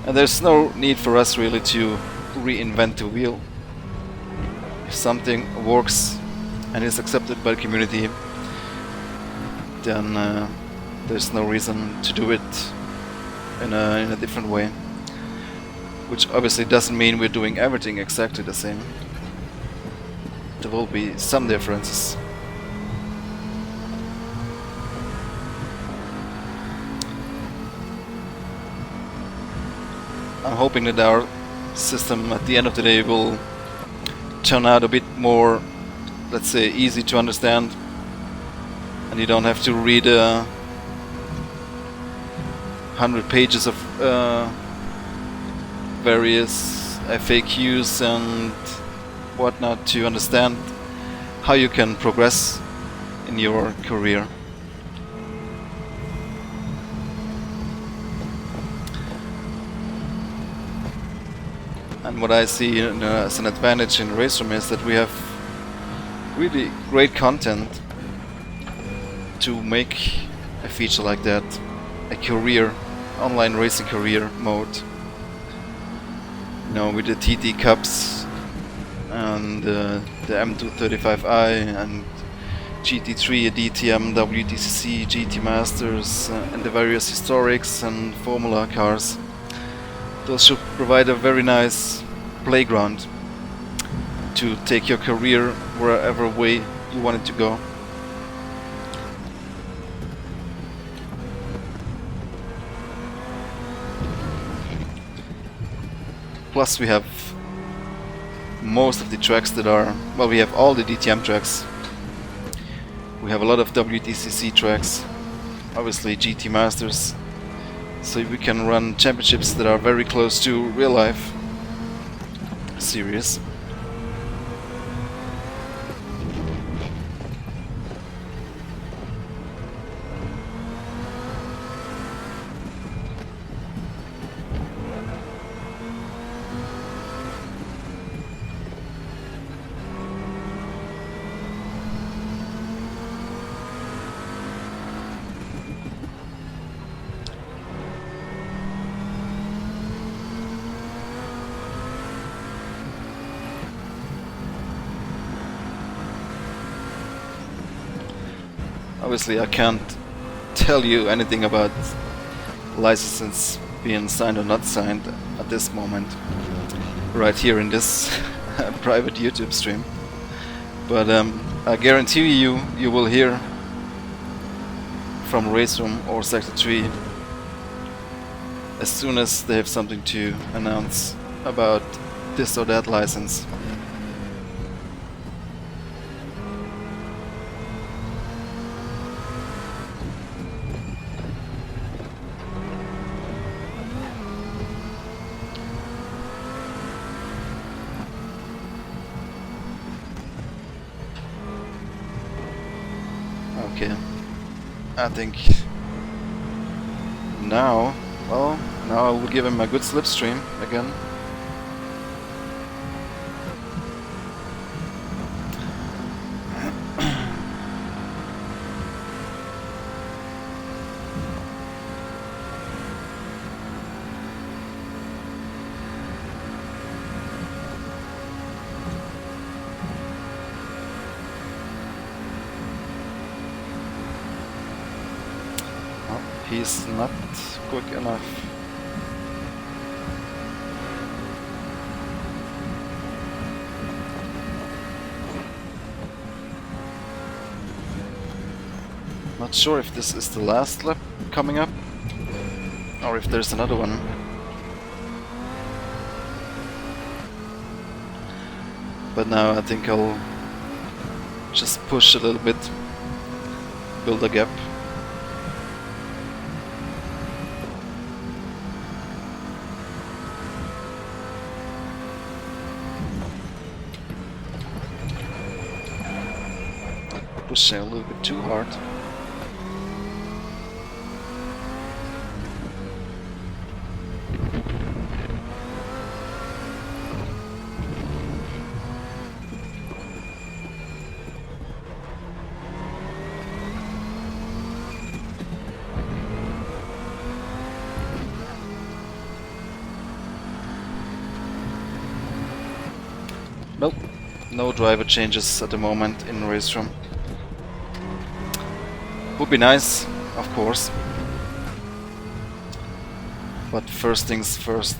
and there's no need for us really to reinvent the wheel. If something works and is accepted by the community, then there's no reason to do it in a different way. Which obviously doesn't mean we're doing everything exactly the same. There will be some differences. I'm hoping that our system at the end of the day will turn out a bit more, let's say, easy to understand, and you don't have to read 100 pages of various FAQs and whatnot to understand how you can progress in your career. And what I see as an advantage in RaceRoom is that we have really great content to make a feature like that, a career, online racing career mode. You know, with the TT Cups and the M235i and GT3, DTM, WTCC, GT Masters, and the various historics and Formula cars. Those should provide a very nice playground to take your career wherever way you want it to go. Plus we have most of the tracks that are, well, we have all the DTM tracks. We have a lot of WTCC tracks, obviously GT Masters. So we can run championships that are very close to real life series. Obviously I can't tell you anything about licenses being signed or not signed at this moment, right here in this private YouTube stream. But I guarantee you will hear from RaceRoom or Sector 3 as soon as they have something to announce about this or that license. Okay, I think now, well, now I will give him a good slipstream again. He's not quick enough. Not sure if this is the last lap coming up or if there's another one. But now I think I'll just push a little bit, build a gap. Pushing a little bit too hard. Nope, no driver changes at the moment in RaceRoom. Would be nice, of course. But first things first.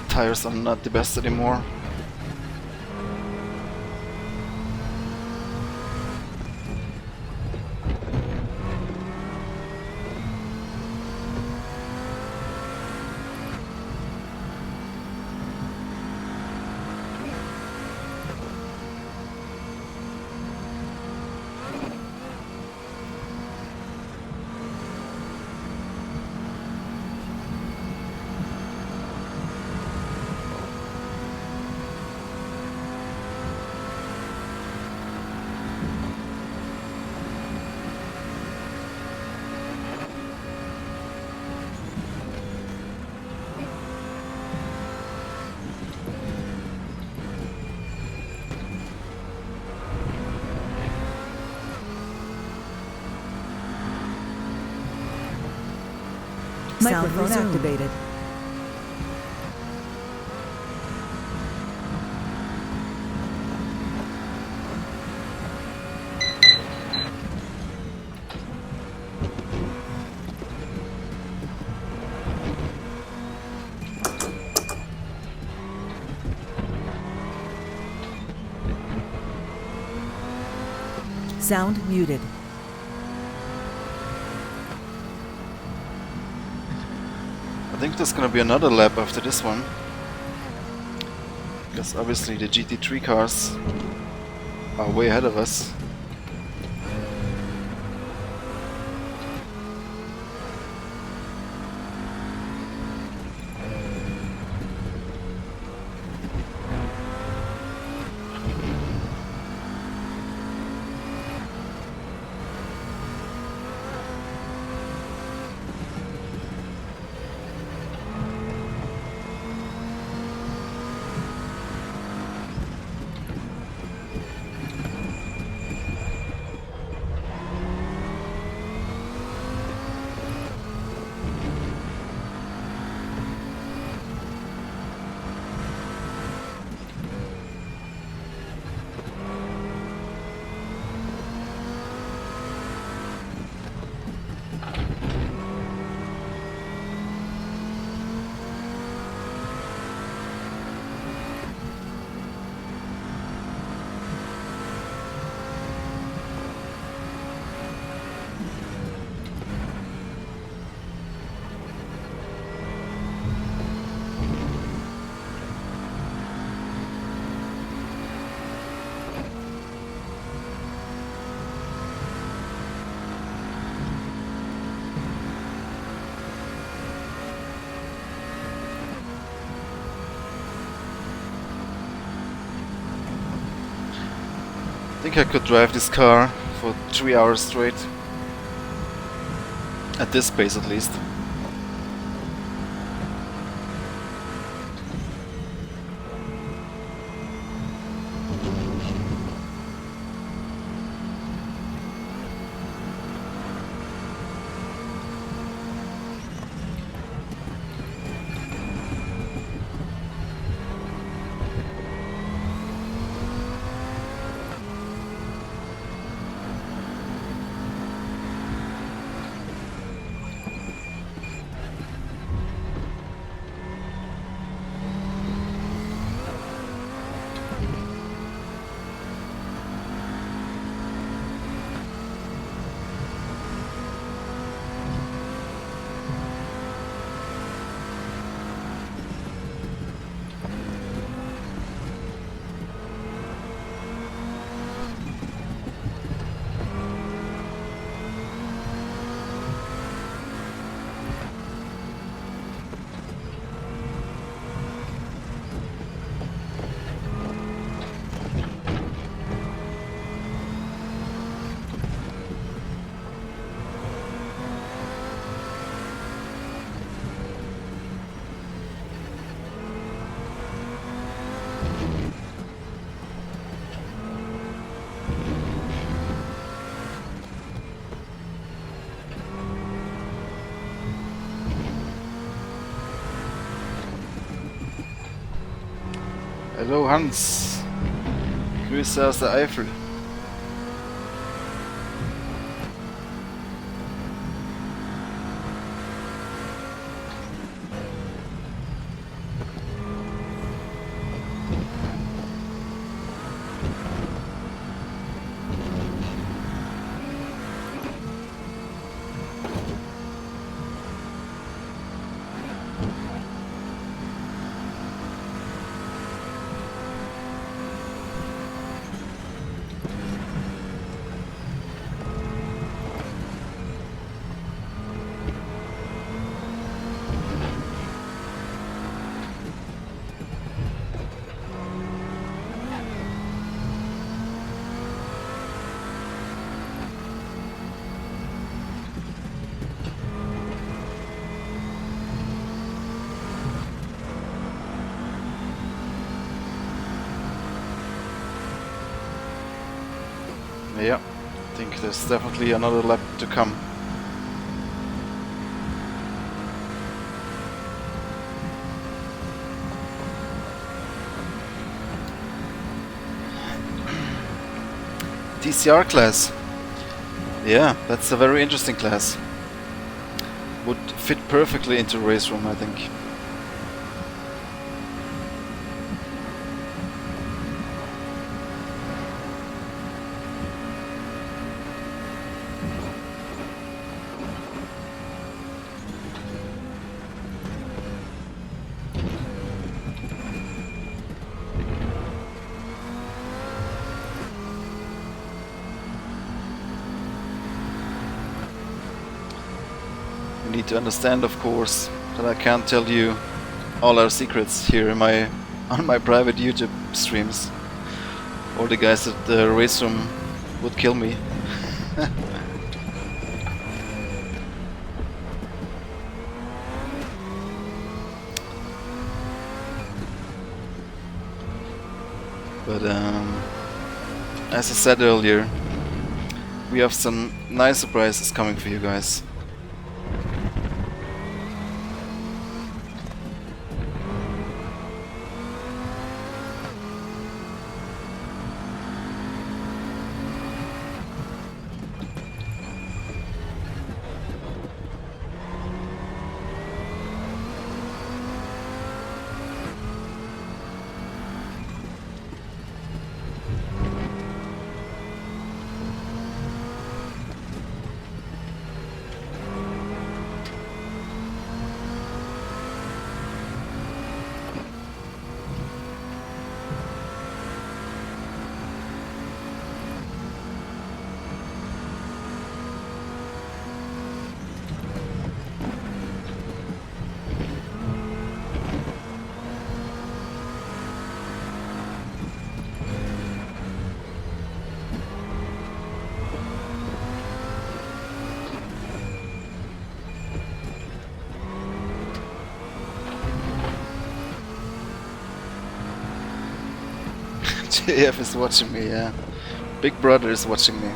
Tires are not the best anymore. Microphone activated. Sound muted. I think there's gonna be another lap after this one. Because obviously the GT3 cars are way ahead of us. I think I could drive this car for 3 hours straight. At this pace at least. Hallo Hans. Grüße aus der Eifel. Yeah, I think there's definitely another lap to come. TCR class. Yeah, that's a very interesting class. Would fit perfectly into RaceRoom, I think. You need to understand, of course, that I can't tell you all our secrets here in on my private YouTube streams. Or the guys at the RaceRoom would kill me. But as I said earlier, we have some nice surprises coming for you guys. JF is watching me, yeah. Big brother is watching me.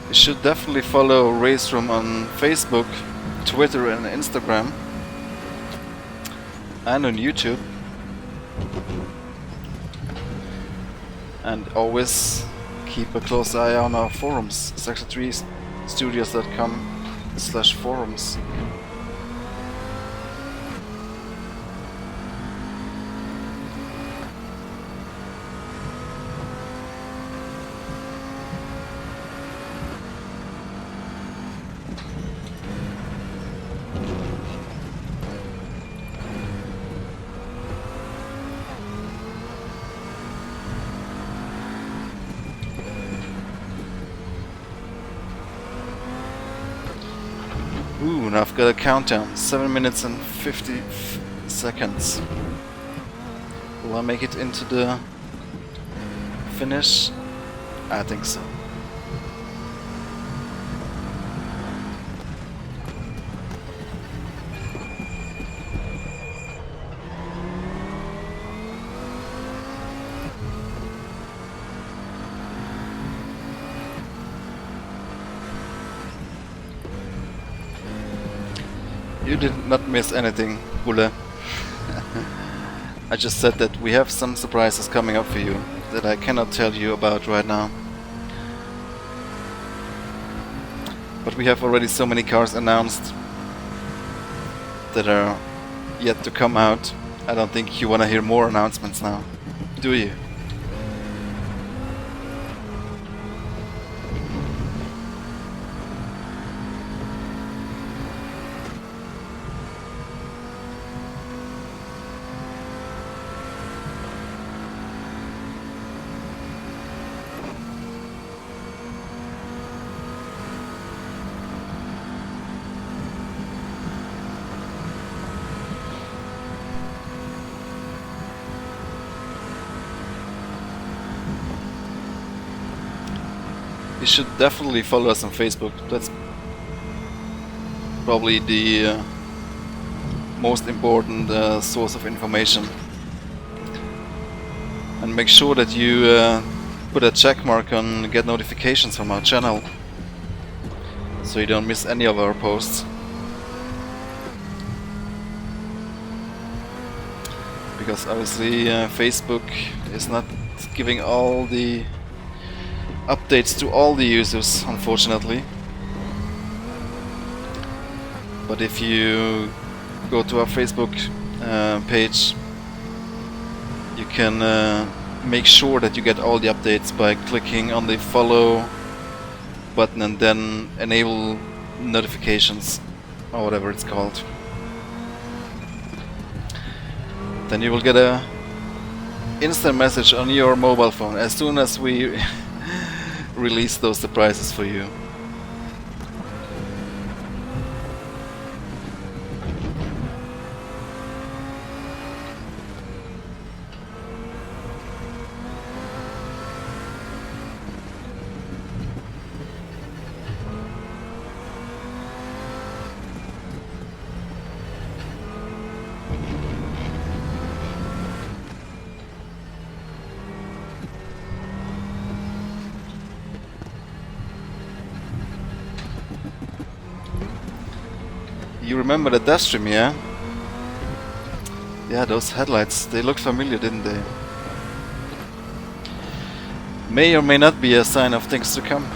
You should definitely follow RaceRoom on Facebook, Twitter and Instagram, and on YouTube. And always keep a close eye on our forums, sector3studios.com/forums. Ooh, and I've got a countdown. 7 minutes and 50 seconds. Will I make it into the finish? I think so. You did not miss anything, Bulle. I just said that we have some surprises coming up for you that I cannot tell you about right now. But we have already so many cars announced that are yet to come out. I don't think you want to hear more announcements now, do you? You should definitely follow us on Facebook. That's probably the most important source of information. And make sure that you put a check mark on get notifications from our channel, so you don't miss any of our posts. Because obviously Facebook is not giving all the updates to all the users, unfortunately. But if you go to our Facebook page, you can make sure that you get all the updates by clicking on the follow button and then enable notifications, or whatever it's called. Then you will get a instant message on your mobile phone as soon as we release those surprises for you. You remember the death stream, yeah? Yeah, those headlights, they looked familiar, didn't they? May or may not be a sign of things to come.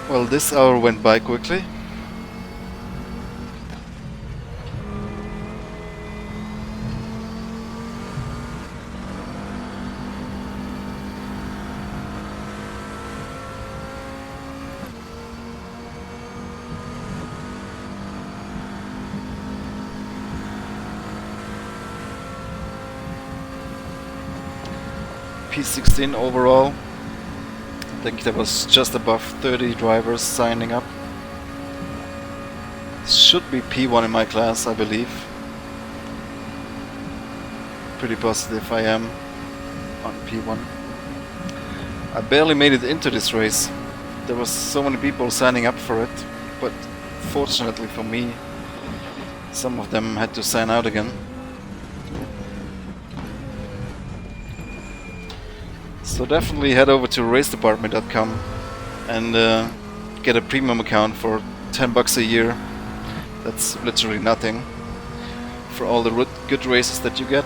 Well, this hour went by quickly. P16 overall. I think there was just above 30 drivers signing up. should be P1 in my class, I believe. Pretty positive I am on P1. I barely made it into this race. There was so many people signing up for it, but fortunately for me, some of them had to sign out again. So definitely head over to racedepartment.com and get a premium account for 10 bucks a year. That's literally nothing for all the good races that you get.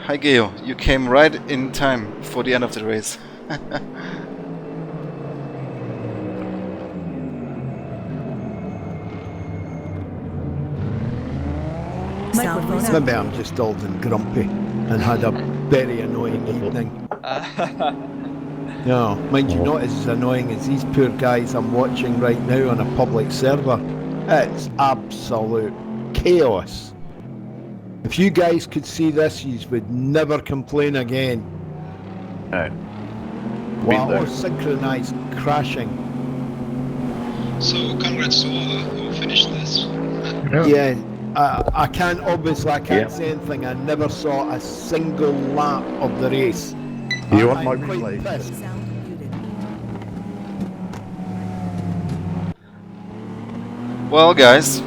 Hi Geo, you came right in time for the end of the race. Microphone Maybe activated. I'm just old and grumpy and had a very annoying evening. No, mind you, not as annoying as these poor guys I'm watching right now on a public server. It's absolute chaos. If you guys could see this, you would never complain again. No. Wow, or synchronized crashing. So congrats to all who finished this. Yeah, I can't say anything. I never saw a single lap of the race. You want I'm my quite replay? pissed. Sound muted. Well guys,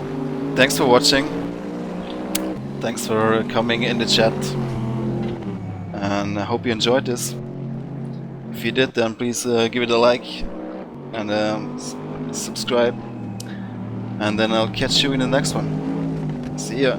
thanks for watching. Thanks for coming in the chat. And I hope you enjoyed this. If you did, then please give it a like and subscribe. And then I'll catch you in the next one. See ya.